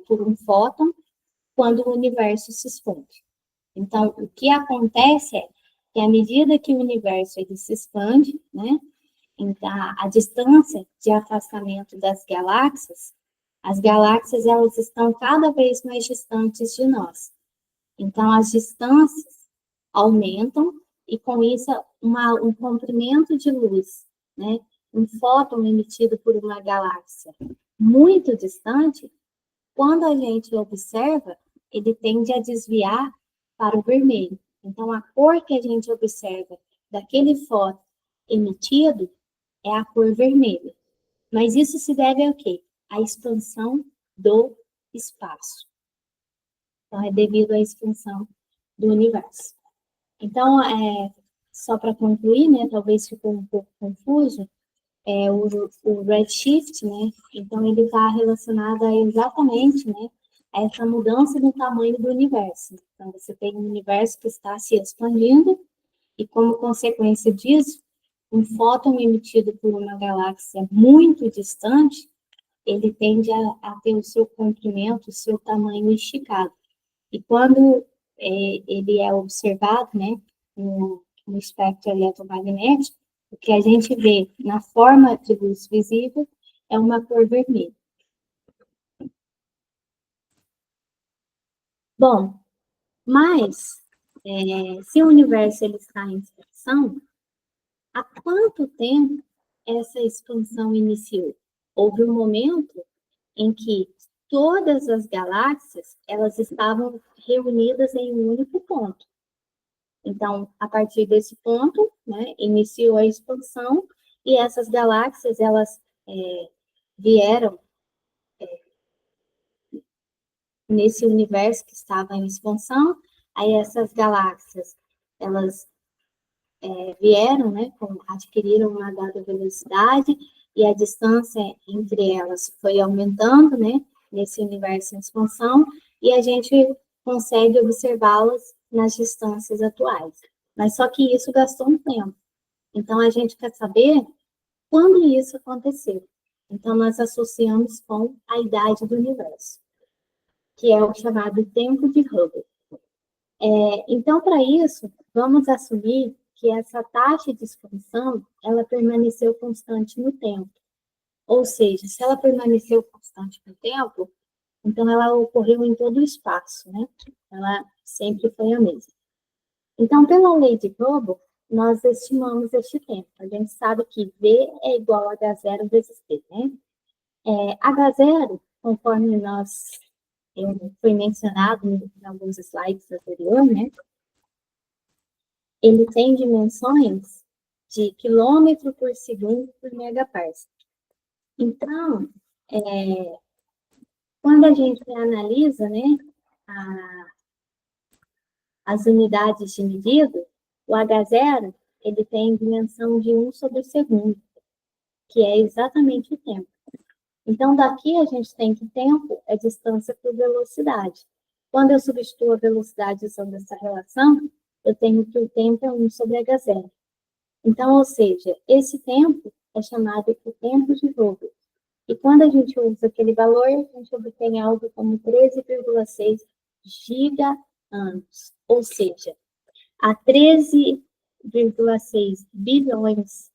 por um fóton quando o universo se expande. Então, o que acontece é que à medida que o universo ele se expande, né, então, a distância de afastamento das galáxias, as galáxias elas estão cada vez mais distantes de nós. Então, as distâncias aumentam e, com isso, um comprimento de luz, né? Um fóton emitido por uma galáxia muito distante, quando a gente observa, ele tende a desviar para o vermelho. Então, a cor que a gente observa daquele fóton emitido é a cor vermelha. Mas isso se deve ao quê? À expansão do espaço. Então, é devido à expansão do universo. Então, só para concluir, né, talvez ficou um pouco confuso, o redshift, né, então ele está relacionado a exatamente, né, a essa mudança no tamanho do universo. Então, você tem um universo que está se expandindo e, como consequência disso, um fóton emitido por uma galáxia muito distante, ele tende a ter o seu comprimento, o seu tamanho esticado. E quando ele é observado, né, no espectro eletromagnético, o que a gente vê na forma de luz visível é uma cor vermelha. Bom, mas se o universo ele está em expansão, há quanto tempo essa expansão iniciou? Houve um momento em que todas as galáxias elas estavam reunidas em um único ponto. Então, a partir desse ponto, né, iniciou a expansão e essas galáxias elas vieram nesse universo que estava em expansão. Aí essas galáxias elas vieram, né, adquiriram uma dada velocidade e a distância entre elas foi aumentando, né, nesse universo em expansão, e a gente consegue observá-las nas distâncias atuais. Mas só que isso gastou um tempo. Então, a gente quer saber quando isso aconteceu. Então, nós associamos com a idade do universo, que é o chamado tempo de Hubble. Então, para isso, vamos assumir que essa taxa de expansão, ela permaneceu constante no tempo. Ou seja, se ela permaneceu constante no tempo, então ela ocorreu em todo o espaço, né? Ela sempre foi a mesma. Então, pela lei de Hubble, nós estimamos este tempo. A gente sabe que V é igual a H0 vezes T, né? H0, conforme foi mencionado em alguns slides anteriores, né? Ele tem dimensões de quilômetro por segundo por megaparsec. Então, quando a gente analisa, né, as unidades de medida, o H0, ele tem dimensão de 1 sobre segundo, que é exatamente o tempo. Então, daqui a gente tem que tempo é distância por velocidade. Quando eu substituo a velocidade usando essa relação, eu tenho que o tempo é 1 sobre H0. Então, ou seja, esse tempo é chamado de tempo de Hubble. E quando a gente usa aquele valor, a gente obtém algo como 13,6 giga-anos. Ou seja, há 13,6 bilhões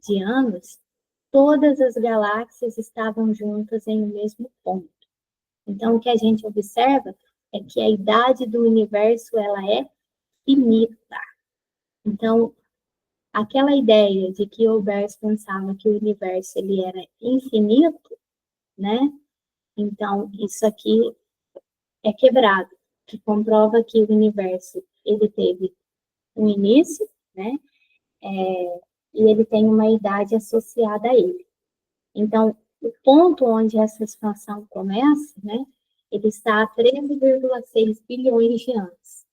de anos, todas as galáxias estavam juntas em um mesmo ponto. Então, o que a gente observa é que a idade do universo ela é finita. Então, aquela ideia de que Hilbert pensava que o universo ele era infinito, né? Então, isso aqui é quebrado, que comprova que o universo ele teve um início, né? E ele tem uma idade associada a ele. Então, o ponto onde essa expansão começa, né? Ele está a 13,6 bilhões de anos.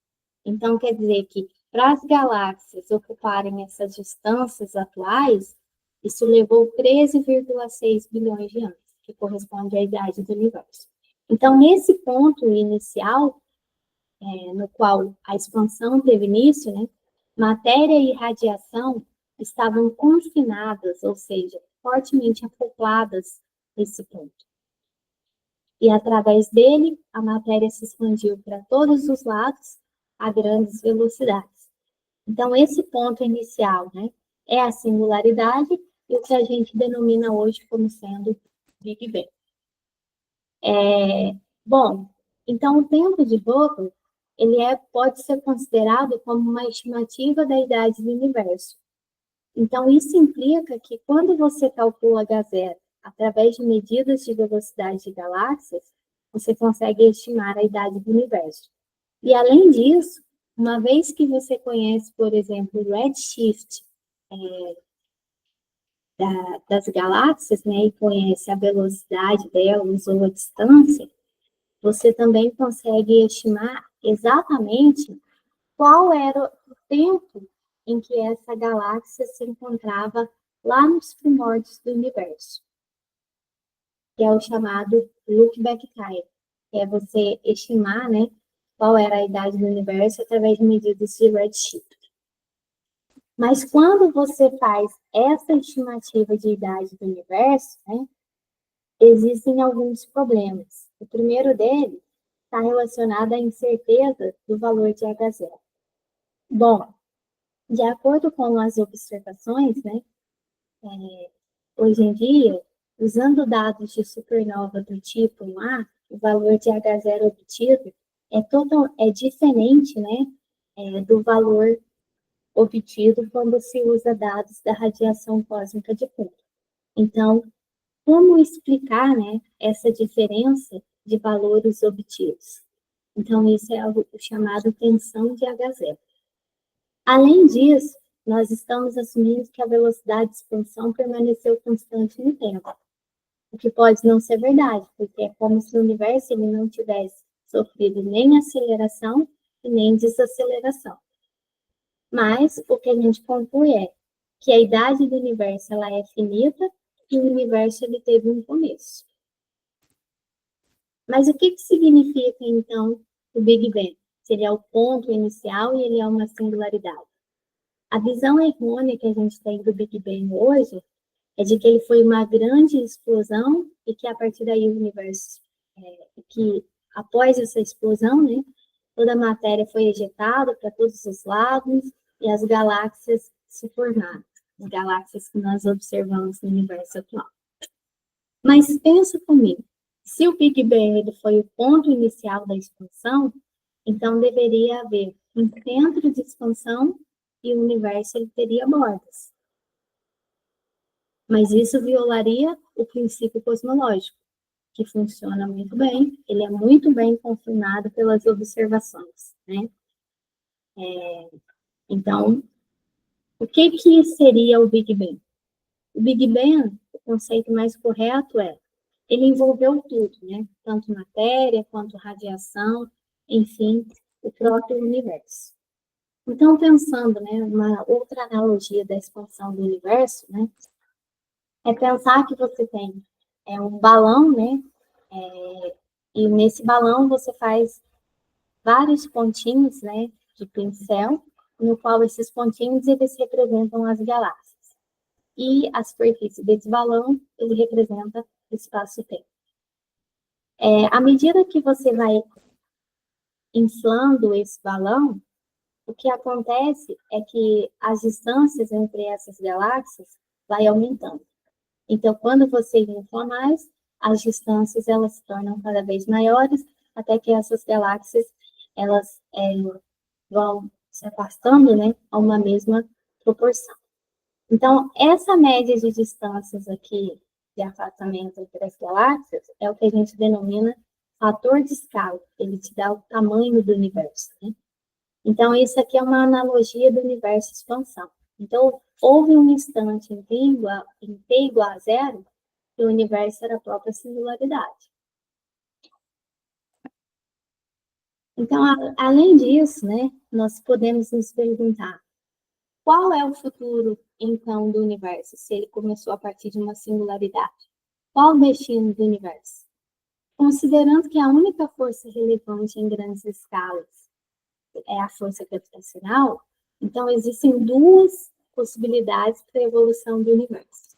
Então, quer dizer que para as galáxias ocuparem essas distâncias atuais, isso levou 13,6 bilhões de anos, que corresponde à idade do universo. Então, nesse ponto inicial, no qual a expansão teve início, né, matéria e radiação estavam confinadas, ou seja, fortemente acopladas nesse ponto. E através dele, a matéria se expandiu para todos os lados a grandes velocidades. Então, esse ponto inicial, né, é a singularidade e o que a gente denomina hoje como sendo Big Bang. Bom, então o tempo de Hubble ele pode ser considerado como uma estimativa da idade do universo. Então, isso implica que quando você calcula H0 através de medidas de velocidade de galáxias, você consegue estimar a idade do universo. E, além disso, uma vez que você conhece, por exemplo, o redshift das galáxias, né, e conhece a velocidade delas ou a distância, você também consegue estimar exatamente qual era o tempo em que essa galáxia se encontrava lá nos primórdios do universo, que é o chamado look-back time, que é você estimar, né, qual era a idade do universo através de medidas de redshift. Mas quando você faz essa estimativa de idade do universo, né, existem alguns problemas. O primeiro deles está relacionado à incerteza do valor de H0. Bom, de acordo com as observações, né, hoje em dia, usando dados de supernova do tipo A, o valor de H0 obtido é diferente, né, do valor obtido quando se usa dados da radiação cósmica de fundo. Então, como explicar, né, essa diferença de valores obtidos? Então, isso é algo chamado tensão de H0. Além disso, nós estamos assumindo que a velocidade de expansão permaneceu constante no tempo, o que pode não ser verdade, porque é como se o universo ele não tivesse sofrido nem aceleração e nem desaceleração. Mas o que a gente conclui é que a idade do universo ela é finita e o universo ele teve um começo. Mas o que significa, então, o Big Bang? Se ele é o ponto inicial e ele é uma singularidade. A visão errônea que a gente tem do Big Bang hoje é de que ele foi uma grande explosão e que a partir daí o universo, que após essa explosão, né, toda a matéria foi ejetada para todos os lados e as galáxias se formaram, as galáxias que nós observamos no universo atual. Mas pensa comigo, se o Big Bang ele foi o ponto inicial da expansão, então deveria haver um centro de expansão e o universo ele teria bordas. Mas isso violaria o princípio cosmológico, que funciona muito bem, ele é muito bem confirmado pelas observações, né? Então, o que seria o Big Bang? O Big Bang, o conceito mais correto ele envolveu tudo, né? Tanto matéria quanto radiação, enfim, o próprio universo. Então, pensando, né, uma outra analogia da expansão do universo, né, é pensar que você tem um balão, né, e nesse balão você faz vários pontinhos, né, de pincel, no qual esses pontinhos eles representam as galáxias. E a superfície desse balão, ele representa o espaço-tempo. À medida que você vai inflando esse balão, o que acontece é que as distâncias entre essas galáxias vai aumentando. Então, quando você infla mais, as distâncias elas se tornam cada vez maiores, até que essas galáxias elas vão se afastando, né, a uma mesma proporção. Então, essa média de distâncias aqui de afastamento entre as galáxias é o que a gente denomina fator de escala. Ele te dá o tamanho do universo, né? Então, isso aqui é uma analogia do universo expansão. Então, houve um instante em T igual a zero, que o universo era a própria singularidade. Então, além disso, né, nós podemos nos perguntar, qual é o futuro, então, do universo, se ele começou a partir de uma singularidade? Qual o destino do universo? Considerando que a única força relevante em grandes escalas é a força gravitacional, então existem duas possibilidades para a evolução do universo.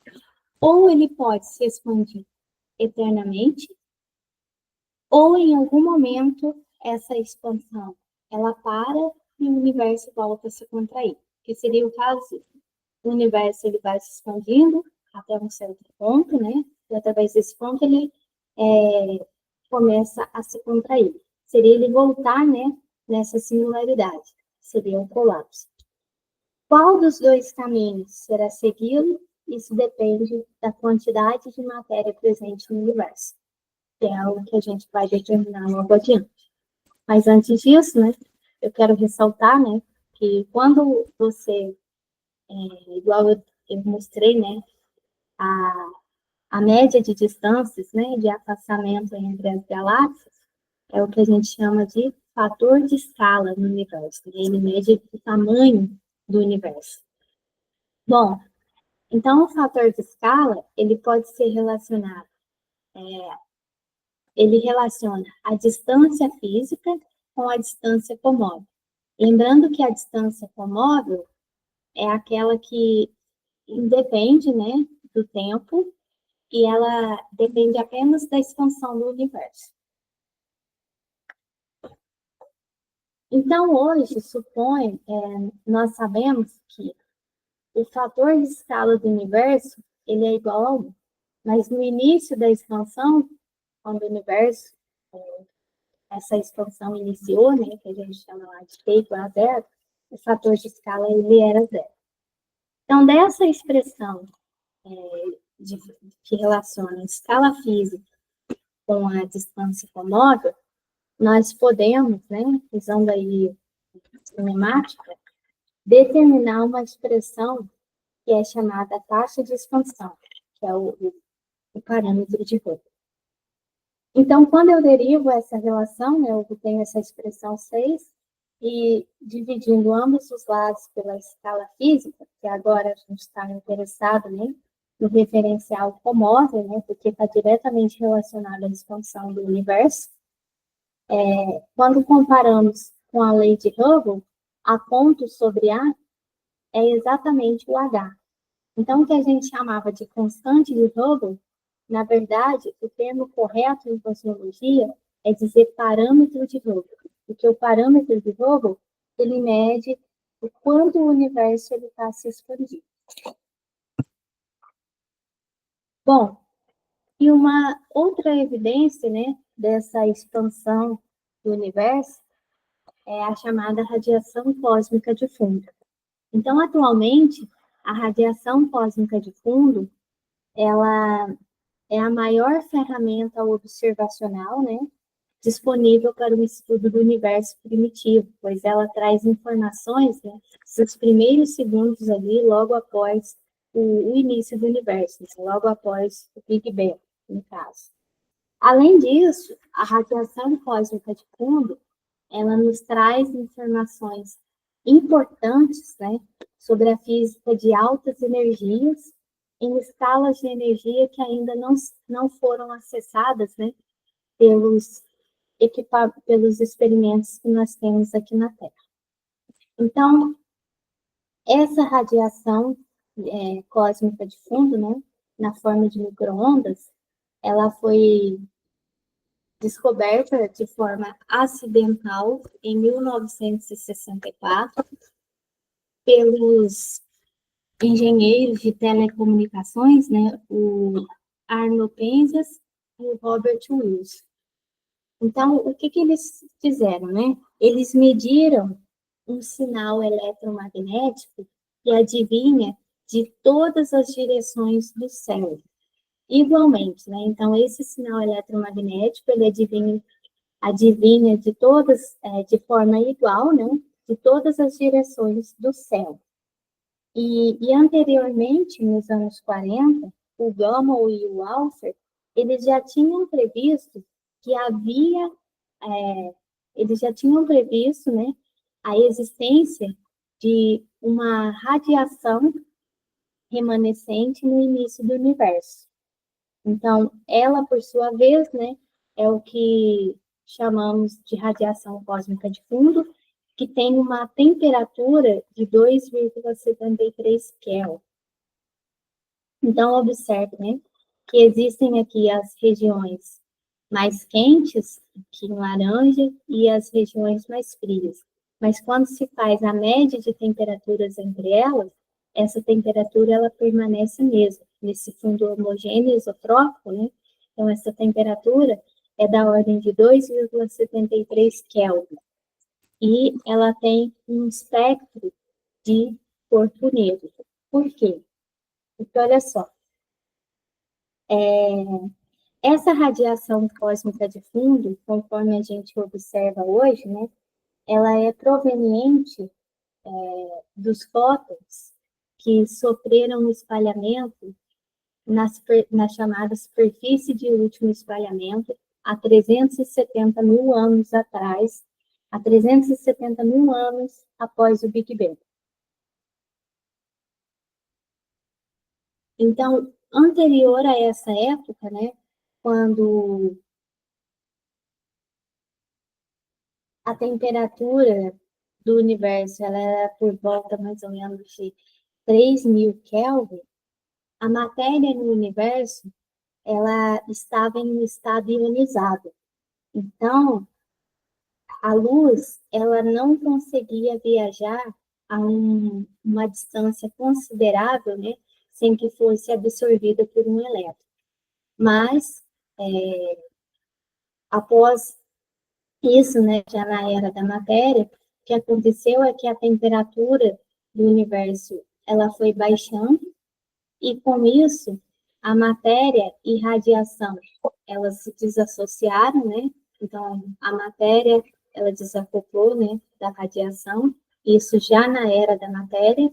Ou ele pode se expandir eternamente, ou em algum momento essa expansão ela para e o universo volta a se contrair, que seria o caso. O universo ele vai se expandindo até um certo ponto, né? E através desse ponto ele começa a se contrair. Seria ele voltar, né, nessa singularidade, seria o colapso. Qual dos dois caminhos será seguido? Isso depende da quantidade de matéria presente no universo, que é algo que a gente vai determinar logo adiante. Mas antes disso, né, eu quero ressaltar, né, que quando você, igual eu mostrei, né, a média de distâncias, né, de afastamento entre as galáxias, é o que a gente chama de fator de escala no universo. Ele mede o tamanho do universo. Bom, então o fator de escala, ele pode ser relacionado, ele relaciona a distância física com a distância comóvel. Lembrando que a distância comóvel é aquela que independe, né, do tempo e ela depende apenas da expansão do universo. Então, hoje, nós sabemos que o fator de escala do universo ele é igual a 1. Mas no início da expansão, quando o universo, essa expansão iniciou, né, que a gente chama lá de T igual a zero, o fator de escala ele era zero. Então, dessa expressão que relaciona a escala física com a distância comóvel, nós podemos, né, usando aí cinemática, determinar uma expressão que é chamada taxa de expansão, que é o parâmetro de Hubble. Então, quando eu derivo essa relação, né, eu tenho essa expressão 6, e dividindo ambos os lados pela escala física, que agora a gente está interessado, né, no referencial comóvel, né, porque está diretamente relacionado à expansão do universo, quando comparamos com a lei de Hubble, a ponto sobre A é exatamente o H. Então, o que a gente chamava de constante de Hubble, na verdade, o termo correto em cosmologia é dizer parâmetro de Hubble, porque o parâmetro de Hubble, ele mede o quanto o universo está se expandindo. Bom, e uma outra evidência, né, dessa expansão do universo é a chamada radiação cósmica de fundo. Então, atualmente, a radiação cósmica de fundo, ela é a maior ferramenta observacional, né, disponível para o estudo do universo primitivo, pois ela traz informações, né, dos primeiros segundos ali, logo após o início do universo, logo após o Big Bang, no caso. Além disso, a radiação cósmica de fundo, ela nos traz informações importantes, né, sobre a física de altas energias, em escalas de energia que ainda não foram acessadas, né, pelos experimentos que nós temos aqui na Terra. Então, essa radiação cósmica de fundo, né, na forma de microondas, ela foi descoberta de forma acidental em 1964 pelos engenheiros de telecomunicações, né, o Arno Penzias e o Robert Wills. Então, o que eles fizeram, né? Eles mediram um sinal eletromagnético que adivinha de todas as direções do céu, igualmente, né? Então, esse sinal eletromagnético, ele adivinha de todas, de forma igual, né? De todas as direções do céu. E anteriormente, nos anos 40, o Gamow e o Alpher, eles já tinham previsto que eles já tinham previsto, né, a existência de uma radiação remanescente no início do universo. Então, ela, por sua vez, né, é o que chamamos de radiação cósmica de fundo, que tem uma temperatura de 2,73 Kelvin. Então, observe, né, que existem aqui as regiões mais quentes, aqui em laranja, e as regiões mais frias. Mas quando se faz a média de temperaturas entre elas, essa temperatura ela permanece mesmo, nesse fundo homogêneo isotrópico, né? Então, essa temperatura é da ordem de 2,73 Kelvin. E ela tem um espectro de corpo negro. Por quê? Porque, olha só, essa radiação cósmica de fundo, conforme a gente observa hoje, né, ela é proveniente dos fótons que sofreram o espalhamento na chamada superfície de último espalhamento há 370 mil anos atrás, há 370 mil anos após o Big Bang. Então, anterior a essa época, né, quando a temperatura do universo ela era por volta mais ou menos de 3.000 Kelvin, a matéria no universo ela estava em um estado ionizado. Então, a luz ela não conseguia viajar a uma distância considerável, né, sem que fosse absorvida por um elétron. Mas, após isso, né, já na era da matéria, o que aconteceu é que a temperatura do universo ela foi baixando e com isso a matéria e radiação elas se desassociaram, né? Então a matéria ela desacoplou, né, da radiação, isso já na era da matéria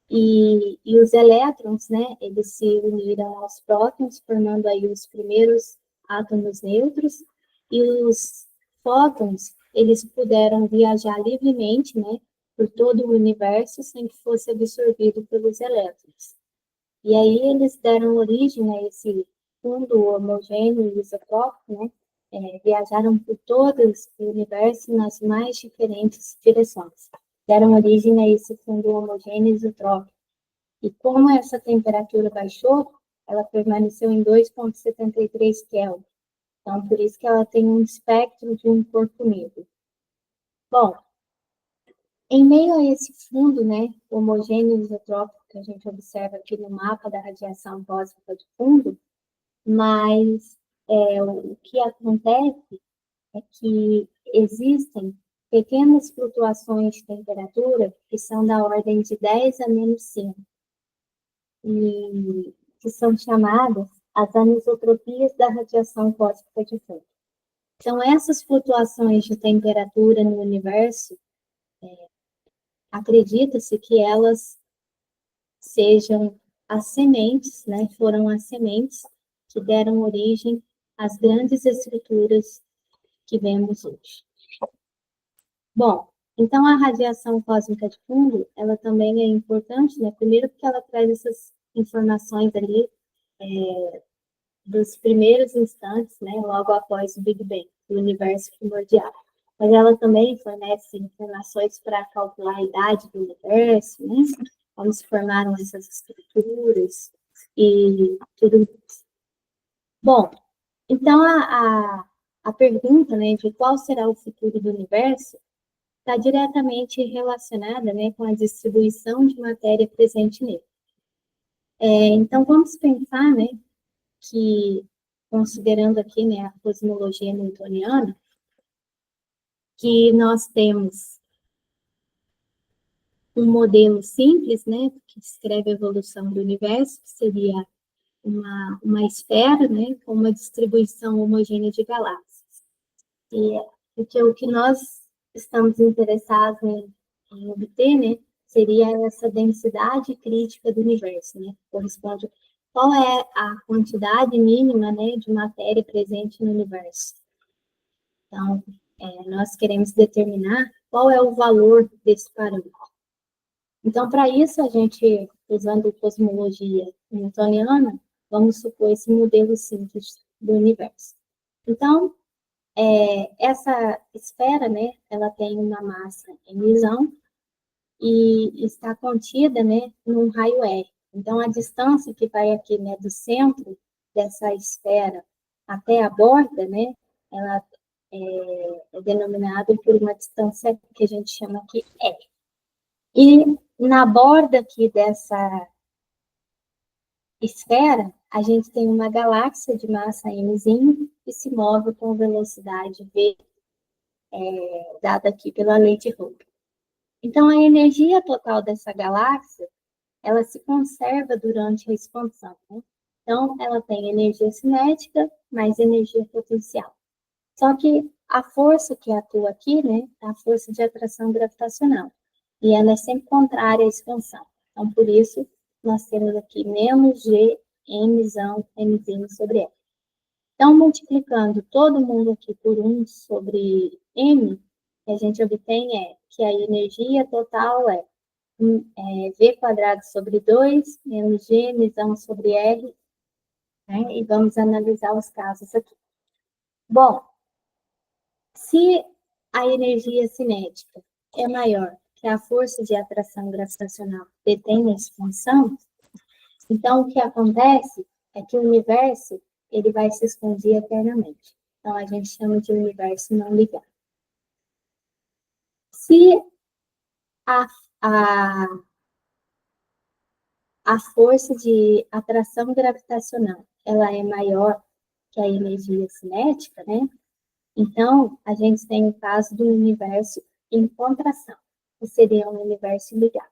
e os elétrons, né, eles se uniram aos prótons, formando aí os primeiros átomos neutros, e os fótons, eles puderam viajar livremente, né, por todo o universo, sem que fosse absorvido pelos elétrons. E aí eles deram origem a esse fundo homogêneo e isotrópico, né, viajaram por todo o universo nas mais diferentes direções. Deram origem a esse fundo homogêneo isotrópico. E como essa temperatura baixou, ela permaneceu em 2,73 Kelvin. Então, por isso que ela tem um espectro de um corpo negro. Bom, em meio a esse fundo, né, homogêneo isotrópico que a gente observa aqui no mapa da radiação cósmica de fundo, mas o que acontece é que existem pequenas flutuações de temperatura que são da ordem de 10 a menos 5. E que são chamadas as anisotropias da radiação cósmica de fundo. Então, essas flutuações de temperatura no universo, acredita-se que elas sejam as sementes, né, foram as sementes que deram origem às grandes estruturas que vemos hoje. Bom, então a radiação cósmica de fundo, ela também é importante, né, primeiro porque ela traz essas informações ali dos primeiros instantes, né, logo após o Big Bang, do universo primordial. Mas ela também fornece informações para calcular a idade do universo, né, como se formaram essas estruturas e tudo isso. Bom, então a pergunta, né, de qual será o futuro do universo está diretamente relacionada, né, com a distribuição de matéria presente nele. Então, vamos pensar, né, que, considerando aqui, né, a cosmologia newtoniana, que nós temos um modelo simples, né, que descreve a evolução do universo, que seria uma esfera, né, com uma distribuição homogênea de galáxias. E porque o que nós estamos interessados em obter, né, seria essa densidade crítica do universo, né, que corresponde qual é a quantidade mínima, né, de matéria presente no universo. Então, nós queremos determinar qual é o valor desse parâmetro. Então, para isso, a gente, usando cosmologia newtoniana, vamos supor esse modelo simples do universo. Então, essa esfera, né, ela tem uma massa emisão e está contida, né, num raio R. Então, a distância que vai aqui, né, do centro dessa esfera até a borda, né, ela é denominada por uma distância que a gente chama aqui R. E na borda aqui dessa esfera, a gente tem uma galáxia de massa mzinho que se move com velocidade v, dada aqui pela lei de Hubble. Então, a energia total dessa galáxia, ela se conserva durante a expansão, né? Então, ela tem energia cinética mais energia potencial. Só que a força que atua aqui, né, é a força de atração gravitacional. E ela é sempre contrária à expansão. Então, por isso, nós temos aqui menos G, Mzão, Mzinho sobre L. Então, multiplicando todo mundo aqui por 1 sobre M, o que a gente obtém é que a energia total é V quadrado sobre 2, menos G, Mzão sobre R, né? E vamos analisar os casos aqui. Bom, se a energia cinética é maior que a força de atração gravitacional que detém na expansão, então o que acontece é que o universo ele vai se expandir eternamente. Então a gente chama de universo não ligado. Se a, a, a força de atração gravitacional ela é maior que a energia cinética, né? Então, a gente tem o caso do universo em contração, que seria um universo ligado.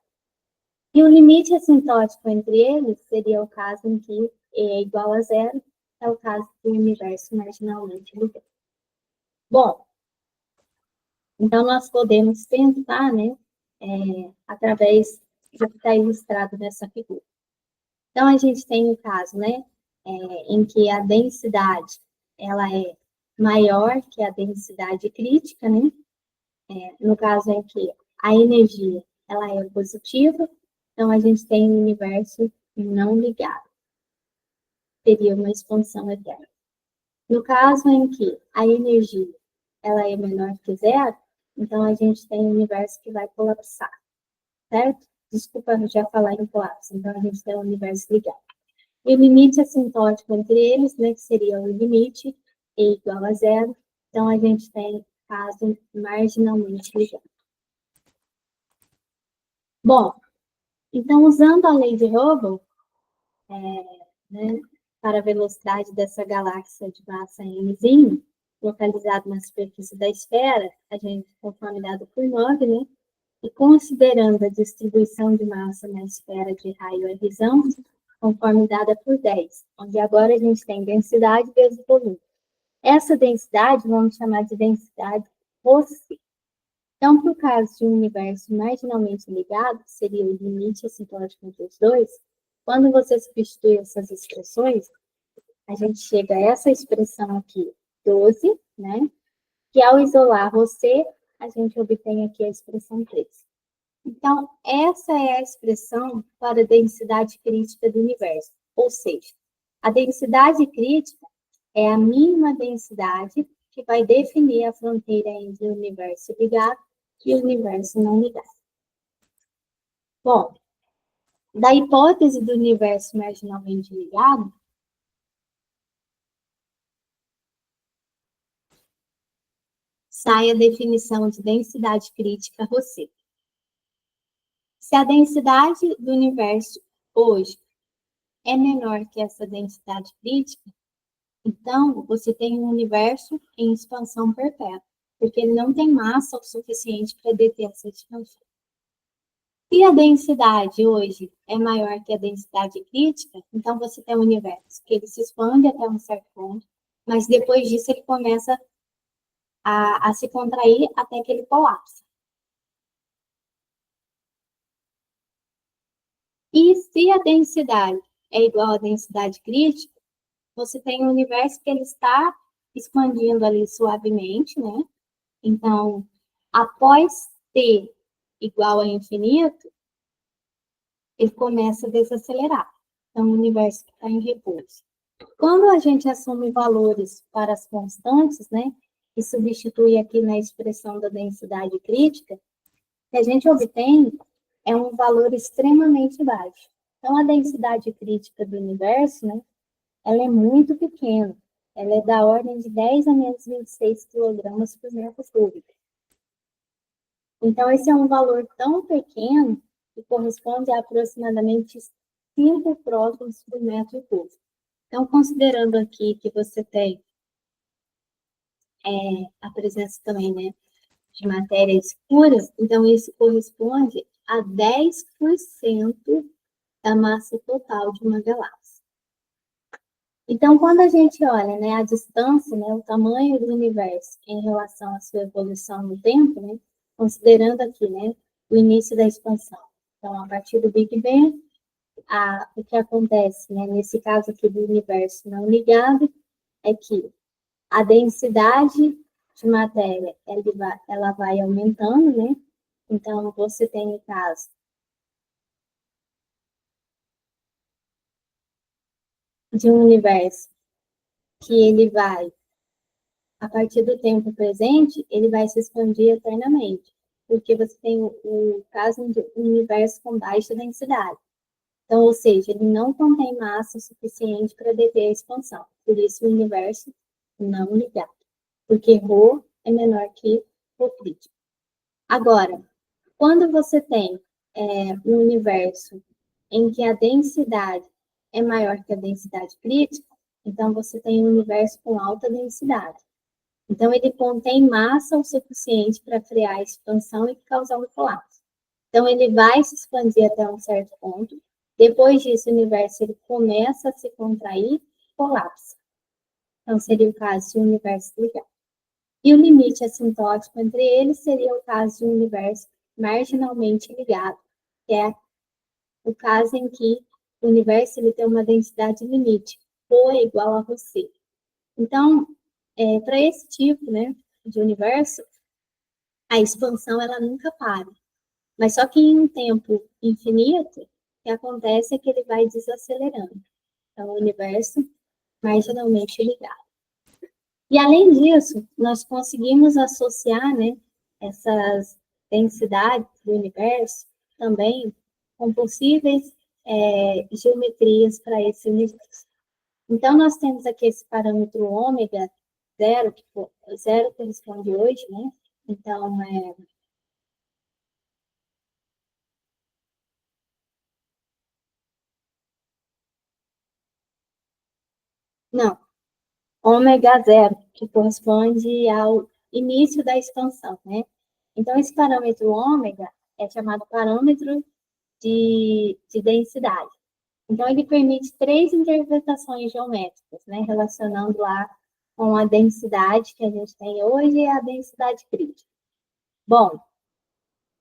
E o limite assintótico entre eles seria o caso em que E é igual a zero, é o caso do universo marginalmente ligado. Bom, então nós podemos tentar, né, através do que está ilustrado nessa figura. Então, a gente tem o caso, né, em que a densidade, ela é maior que a densidade crítica, né, no caso em que a energia, ela é positiva, então a gente tem um universo não ligado, teria uma expansão eterna. No caso em que a energia, ela é menor que zero, então a gente tem um universo que vai colapsar, certo? Desculpa já falar em colapso, então a gente tem um universo ligado. E o limite assintótico entre eles, né, que seria o limite E igual a zero, então a gente tem caso marginalmente ligado. Bom, então usando a lei de Hubble, né, para a velocidade dessa galáxia de massa mzinho, localizado na superfície da esfera, a gente, conforme dado por 9, né, e considerando a distribuição de massa na esfera de raio Rzão, conforme dada por 10, onde agora a gente tem densidade vezes volume. Essa densidade vamos chamar de densidade Rossby. Então, por caso de um universo marginalmente ligado, que seria o limite assintótico entre os dois, quando você substitui essas expressões, a gente chega a essa expressão aqui, 12, né? Que ao isolar você, a gente obtém aqui a expressão 13. Então, essa é a expressão para a densidade crítica do universo. Ou seja, a densidade crítica é a mínima densidade que vai definir a fronteira entre o universo ligado e o universo não ligado. Bom, da hipótese do universo marginalmente ligado, sai a definição de densidade crítica Rossby. Se a densidade do universo hoje é menor que essa densidade crítica, então você tem um universo em expansão perpétua, porque ele não tem massa o suficiente para deter essa expansão. Se a densidade hoje é maior que a densidade crítica, então você tem um universo que ele se expande até um certo ponto, mas depois disso ele começa a se contrair até que ele colapsa. E se a densidade é igual à densidade crítica, você tem um universo que ele está expandindo ali suavemente, né? Então, após t igual a infinito, ele começa a desacelerar. Então, o universo está em repouso. Quando a gente assume valores para as constantes, né, e substitui aqui na expressão da densidade crítica, o que a gente obtém é um valor extremamente baixo. Então, a densidade crítica do universo, né, ela é muito pequena. Ela é da ordem de 10 a menos 26 quilogramas por metro cúbico. Então, esse é um valor tão pequeno que corresponde a aproximadamente 5 prótons por metro cúbico. Então, considerando aqui que você tem a presença também, né, de matéria escura, então isso corresponde a 10% da massa total de uma galáxia. Então, quando a gente olha, né, a distância, né, o tamanho do universo em relação à sua evolução no tempo, né, considerando aqui, né, o início da expansão. Então, a partir do Big Bang, o que acontece, né, nesse caso aqui do universo não ligado, é que a densidade de matéria ela vai aumentando, né? Então, você tem o caso de um universo que ele vai, a partir do tempo presente, ele vai se expandir eternamente, porque você tem o caso de um universo com baixa densidade. Então, ou seja, ele não contém massa suficiente para deter a expansão. Por isso, o universo não ligado, porque ρ é menor que ρ crítico. Agora, quando você tem um universo em que a densidade é maior que a densidade crítica, então você tem um universo com alta densidade. Então, ele contém massa o suficiente para frear a expansão e causar um colapso. Então, ele vai se expandir até um certo ponto. Depois disso, o universo ele começa a se contrair e colapsa. Então, seria o caso de um universo ligado. E o limite assintótico entre eles seria o caso de um universo marginalmente ligado, que é o caso em que o universo ele tem uma densidade limite, ρ é igual a ρc. Então, para esse tipo, né, de universo, a expansão ela nunca para. Mas só que em um tempo infinito, o que acontece é que ele vai desacelerando. Então, o universo marginalmente ligado. E, além disso, nós conseguimos associar, né, essas densidades do universo também com possíveis geometrias para esse universo. Então, nós temos aqui esse parâmetro ômega zero, que zero corresponde hoje, né? Então, não, ômega zero, que corresponde ao início da expansão, né? Então, esse parâmetro ômega é chamado parâmetro de densidade. Então, ele permite três interpretações geométricas, né? Relacionando lá com a densidade que a gente tem hoje e a densidade crítica. Bom,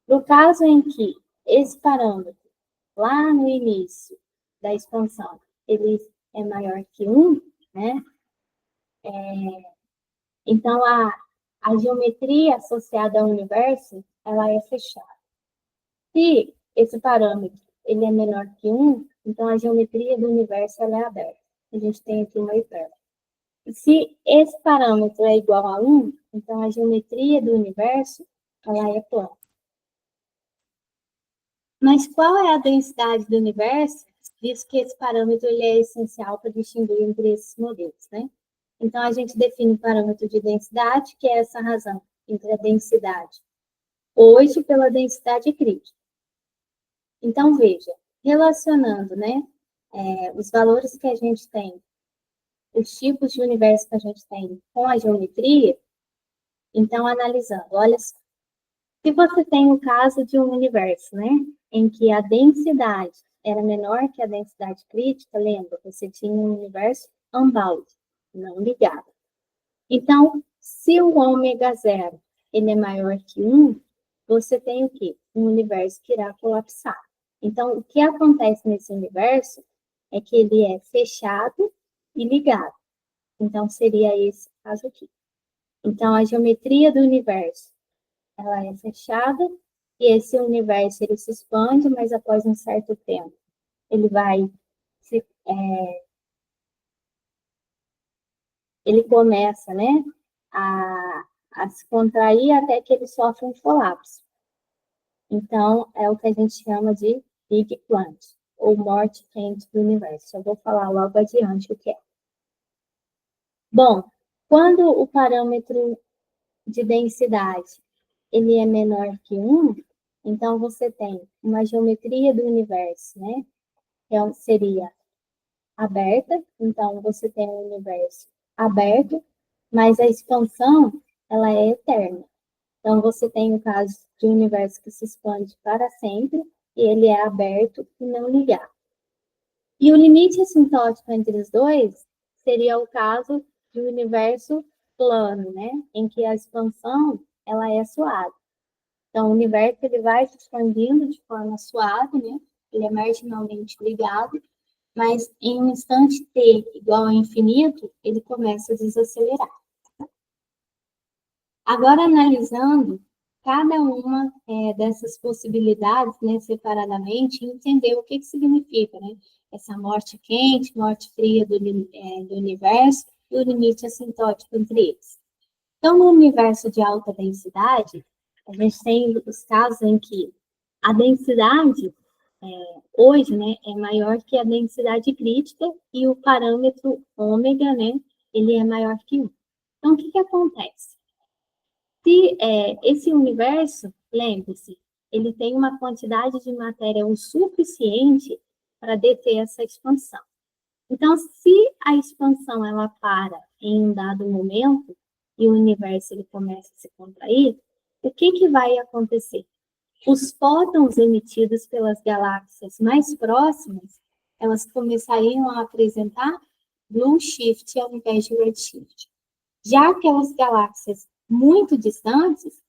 no caso em que esse parâmetro, lá no início da expansão, ele é maior que 1, né? Então, a geometria associada ao universo, ela é fechada. Se esse parâmetro ele é menor que 1, então a geometria do universo ela é aberta. A gente tem aqui uma hipérbole. E se esse parâmetro é igual a 1, então a geometria do universo ela é plana. Mas qual é a densidade do universo? Visto que esse parâmetro ele é essencial para distinguir entre esses modelos, né? Então, a gente define o parâmetro de densidade, que é essa razão entre a densidade hoje pela densidade crítica. Então, veja, relacionando, né, os valores que a gente tem, os tipos de universo que a gente tem com a geometria, então, analisando, olha só. Se você tem o caso de um universo, né, em que a densidade era menor que a densidade crítica, lembra, você tinha um universo unbound, não ligado. Então, se o ômega zero ele é maior que 1, você tem o quê? Um universo que irá colapsar. Então, o que acontece nesse universo é que ele é fechado e ligado. Então, seria esse caso aqui. Então, a geometria do universo, ela é fechada, e esse universo, ele se expande, mas após um certo tempo, ele vai se, ele começa, né, a se contrair até que ele sofre um colapso. Então, é o que a gente chama de Big Crunch, ou morte quente do universo. Eu vou falar logo adiante o que é. Bom, quando o parâmetro de densidade ele é menor que 1, então você tem uma geometria do universo, né? Então, seria aberta, então você tem um universo aberto, mas a expansão, ela é eterna. Então, você tem o caso de um universo que se expande para sempre, e ele é aberto e não ligado. E o limite assintótico entre os dois seria o caso de um universo plano, né? Em que a expansão, ela é suave. Então, o universo ele vai se expandindo de forma suave, né? Ele é marginalmente ligado, mas em um instante t igual a infinito, ele começa a desacelerar. Agora, analisando cada uma dessas possibilidades, né, separadamente, entender o que significa, né, essa morte quente, morte fria do universo e o limite assintótico entre eles. Então, no universo de alta densidade, a gente tem os casos em que a densidade hoje, né, é maior que a densidade crítica e o parâmetro ômega, né, ele é maior que 1. Então, o que acontece? Se esse universo, lembre-se, ele tem uma quantidade de matéria o suficiente para deter essa expansão. Então, se a expansão ela para em um dado momento e o universo ele começa a se contrair, o que vai acontecer? Os fótons emitidos pelas galáxias mais próximas, elas começariam a apresentar blue shift ao invés de red shift. Já aquelas galáxias muito distantes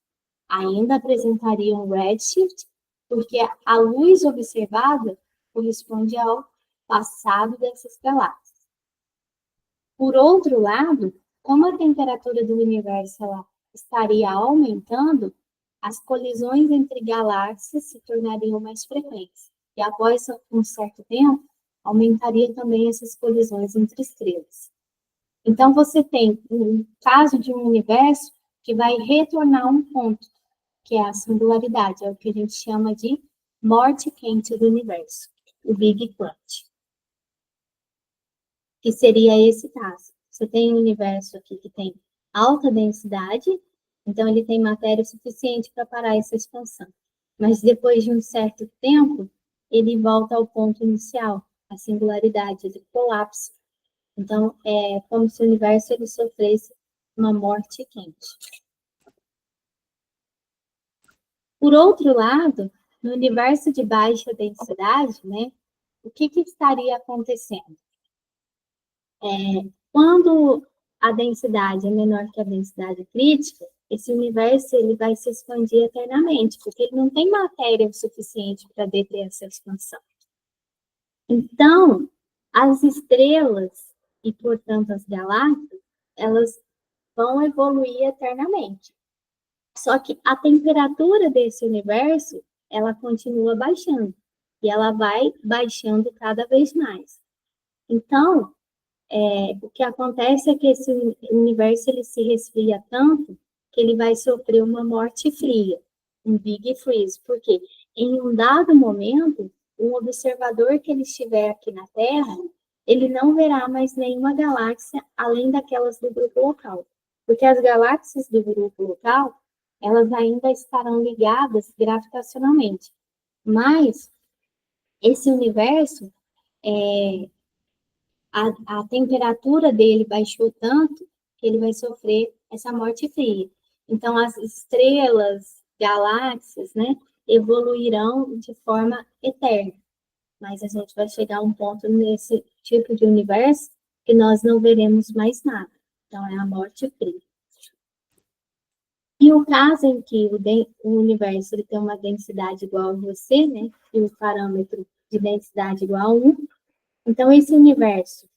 ainda apresentariam redshift, porque a luz observada corresponde ao passado dessas galáxias. Por outro lado, como a temperatura do universo ela estaria aumentando, as colisões entre galáxias se tornariam mais frequentes. E após um certo tempo, aumentaria também essas colisões entre estrelas. Então, você tem um caso de um universo que vai retornar a um ponto, que é a singularidade, é o que a gente chama de morte quente do universo, o Big Crunch. Que seria esse caso. Você tem um universo aqui que tem alta densidade, então ele tem matéria suficiente para parar essa expansão. Mas depois de um certo tempo, ele volta ao ponto inicial, a singularidade, ele colapsa. Então, é como se o universo ele sofresse uma morte quente. Por outro lado, no universo de baixa densidade, né, o que estaria acontecendo? Quando a densidade é menor que a densidade crítica, esse universo ele vai se expandir eternamente, porque ele não tem matéria suficiente para deter essa expansão. Então, as estrelas e, portanto, as galáxias, elas vão evoluir eternamente. Só que a temperatura desse universo, ela continua baixando. E ela vai baixando cada vez mais. Então, o que acontece é que esse universo ele se resfria tanto que ele vai sofrer uma morte fria, um Big Freeze. Porque em um dado momento, um observador que ele estiver aqui na Terra, ele não verá mais nenhuma galáxia além daquelas do grupo local. Porque as galáxias do grupo local, elas ainda estarão ligadas gravitacionalmente. Mas esse universo, a temperatura dele baixou tanto que ele vai sofrer essa morte fria. Então, as estrelas galáxias, né, evoluirão de forma eterna. Mas a gente vai chegar a um ponto nesse tipo de universo que nós não veremos mais nada. Então, é a morte fria. E o caso em que o universo ele tem uma densidade igual a você, né, e o parâmetro de densidade igual a 1, então esse universo,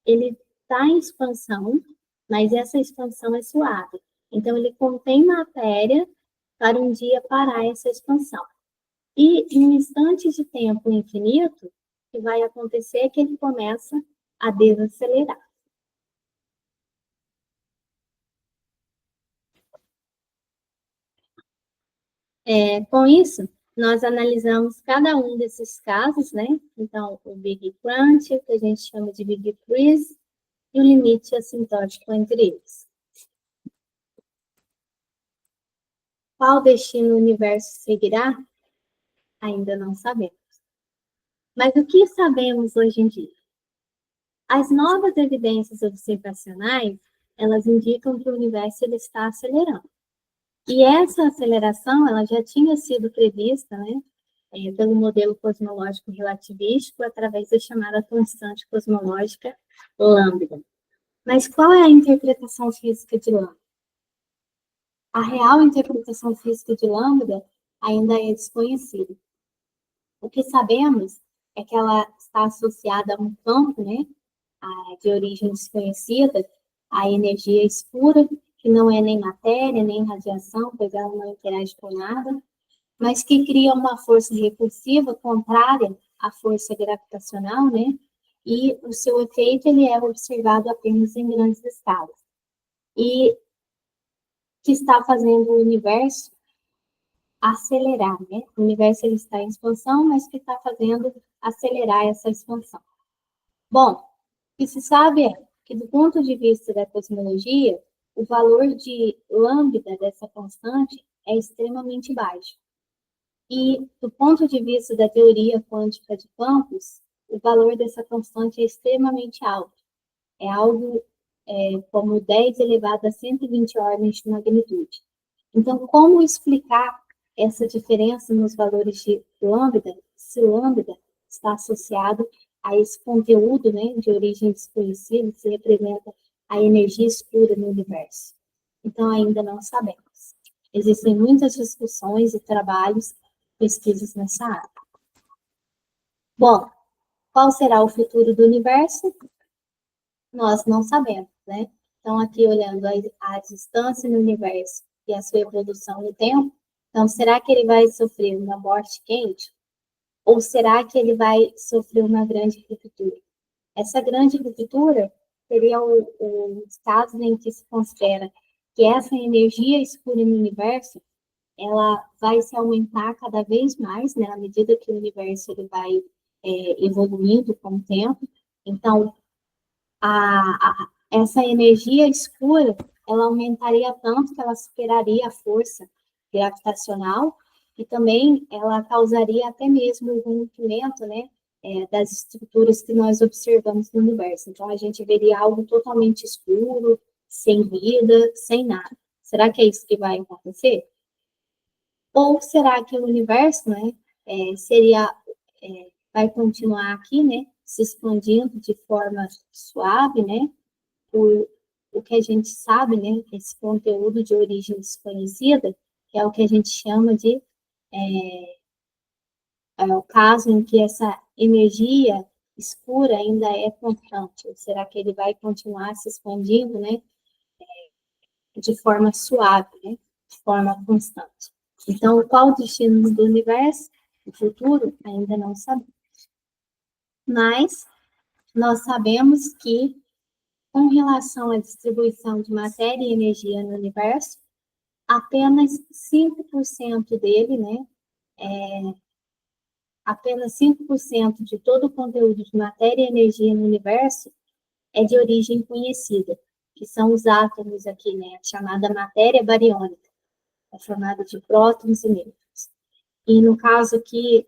ele está em expansão, mas essa expansão é suave. Então, ele contém matéria para um dia parar essa expansão. E em um instante de tempo infinito, o que vai acontecer é que ele começa a desacelerar. Com isso, nós analisamos cada um desses casos, né? Então, o Big Crunch, que a gente chama de Big Freeze, e o limite assintótico entre eles. Qual destino o universo seguirá? Ainda não sabemos. Mas o que sabemos hoje em dia? As novas evidências observacionais, elas indicam que o universo ele está acelerando. E essa aceleração, ela já tinha sido prevista, né, pelo modelo cosmológico relativístico através da chamada constante cosmológica lambda. Mas qual é a interpretação física de lambda? A real interpretação física de lambda ainda é desconhecida. O que sabemos é que ela está associada a um campo, né, de origem desconhecida, a energia escura, que não é nem matéria, nem radiação, pois ela não interage com nada, mas que cria uma força repulsiva contrária à força gravitacional, né? E o seu efeito ele é observado apenas em grandes escalas. E que está fazendo o universo acelerar, né? O universo ele está em expansão, mas que está fazendo acelerar essa expansão. Bom, o que se sabe é que, do ponto de vista da cosmologia, o valor de lambda dessa constante é extremamente baixo. E, do ponto de vista da teoria quântica de campos, o valor dessa constante é extremamente alto. É algo como 10 elevado a 120 ordens de magnitude. Então, como explicar essa diferença nos valores de lambda, se lambda está associado a esse conteúdo, né, de origem desconhecida, que representa a energia escura no universo? Então, ainda não sabemos. Existem muitas discussões e trabalhos, pesquisas nessa área. Bom, qual será o futuro do universo? Nós não sabemos, né? Então, aqui olhando a distância no universo e a sua evolução no tempo, então, será que ele vai sofrer uma morte quente? Ou será que ele vai sofrer uma grande ruptura? Essa grande ruptura seria os casos em que se considera que essa energia escura no universo, ela vai se aumentar cada vez mais, né, à medida que o universo ele vai evoluindo com o tempo. Então, essa energia escura, ela aumentaria tanto que ela superaria a força gravitacional e também ela causaria até mesmo o rompimento, né, das estruturas que nós observamos no universo. Então, a gente veria algo totalmente escuro, sem vida, sem nada. Será que é isso que vai acontecer? Ou será que o universo, né, vai continuar aqui, né, se expandindo de forma suave, né, por o que a gente sabe, né, esse conteúdo de origem desconhecida, que é o que a gente chama de o caso em que essa energia escura ainda é constante. Ou será que ele vai continuar se expandindo, né, de forma suave, né, de forma constante? Então, qual o destino do universo? O futuro ainda não sabemos. Mas nós sabemos que, com relação à distribuição de matéria e energia no universo, apenas 5% dele, né, apenas 5% de todo o conteúdo de matéria e energia no universo é de origem conhecida, que são os átomos aqui, né, a chamada matéria bariônica, é formada de prótons e nêutrons. E no caso aqui,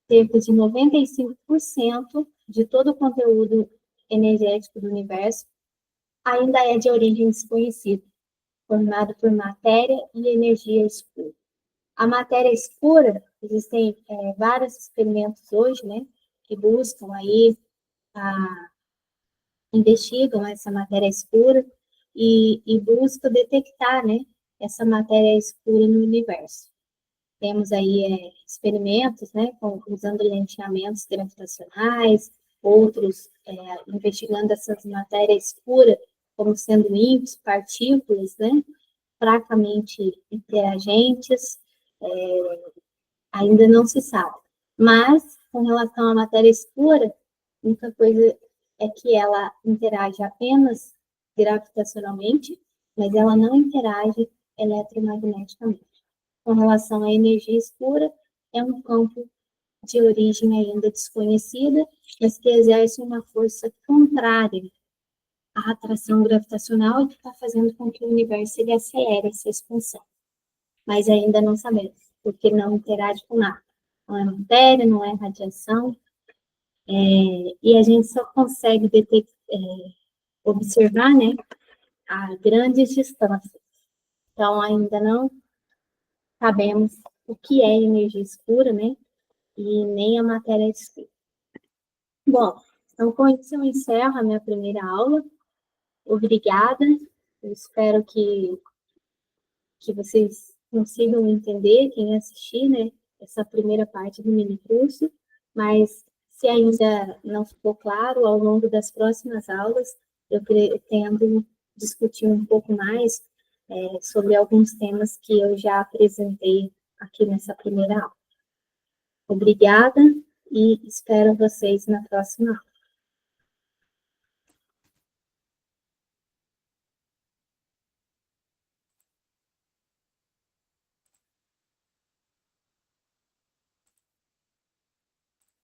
cerca de 95% de todo o conteúdo energético do universo ainda é de origem desconhecida, formado por matéria e energia escura. A matéria escura, existem vários experimentos hoje, né, que buscam aí, investigam essa matéria escura e buscam detectar, né, essa matéria escura no universo. Temos aí experimentos, né, usando lenteamentos gravitacionais, outros investigando essas matérias escuras como sendo íons, partículas, né, fracamente interagentes, ainda não se sabe. Mas, com relação à matéria escura, a única coisa é que ela interage apenas gravitacionalmente, mas ela não interage eletromagneticamente. Com relação à energia escura, é um campo de origem ainda desconhecida, mas que exerce uma força contrária à atração gravitacional e que está fazendo com que o universo ele acelere essa expansão. Mas ainda não sabemos, porque não interage com nada. Não é matéria, não é radiação, e a gente só consegue observar, né, a grandes distâncias. Então, ainda não sabemos o que é energia escura, né, e nem a matéria escura. Bom, então com isso eu encerro a minha primeira aula. Obrigada. Eu espero que vocês consigam entender, quem assistir, né, essa primeira parte do mini curso, mas se ainda não ficou claro, ao longo das próximas aulas, eu pretendo discutir um pouco mais sobre alguns temas que eu já apresentei aqui nessa primeira aula. Obrigada e espero vocês na próxima aula.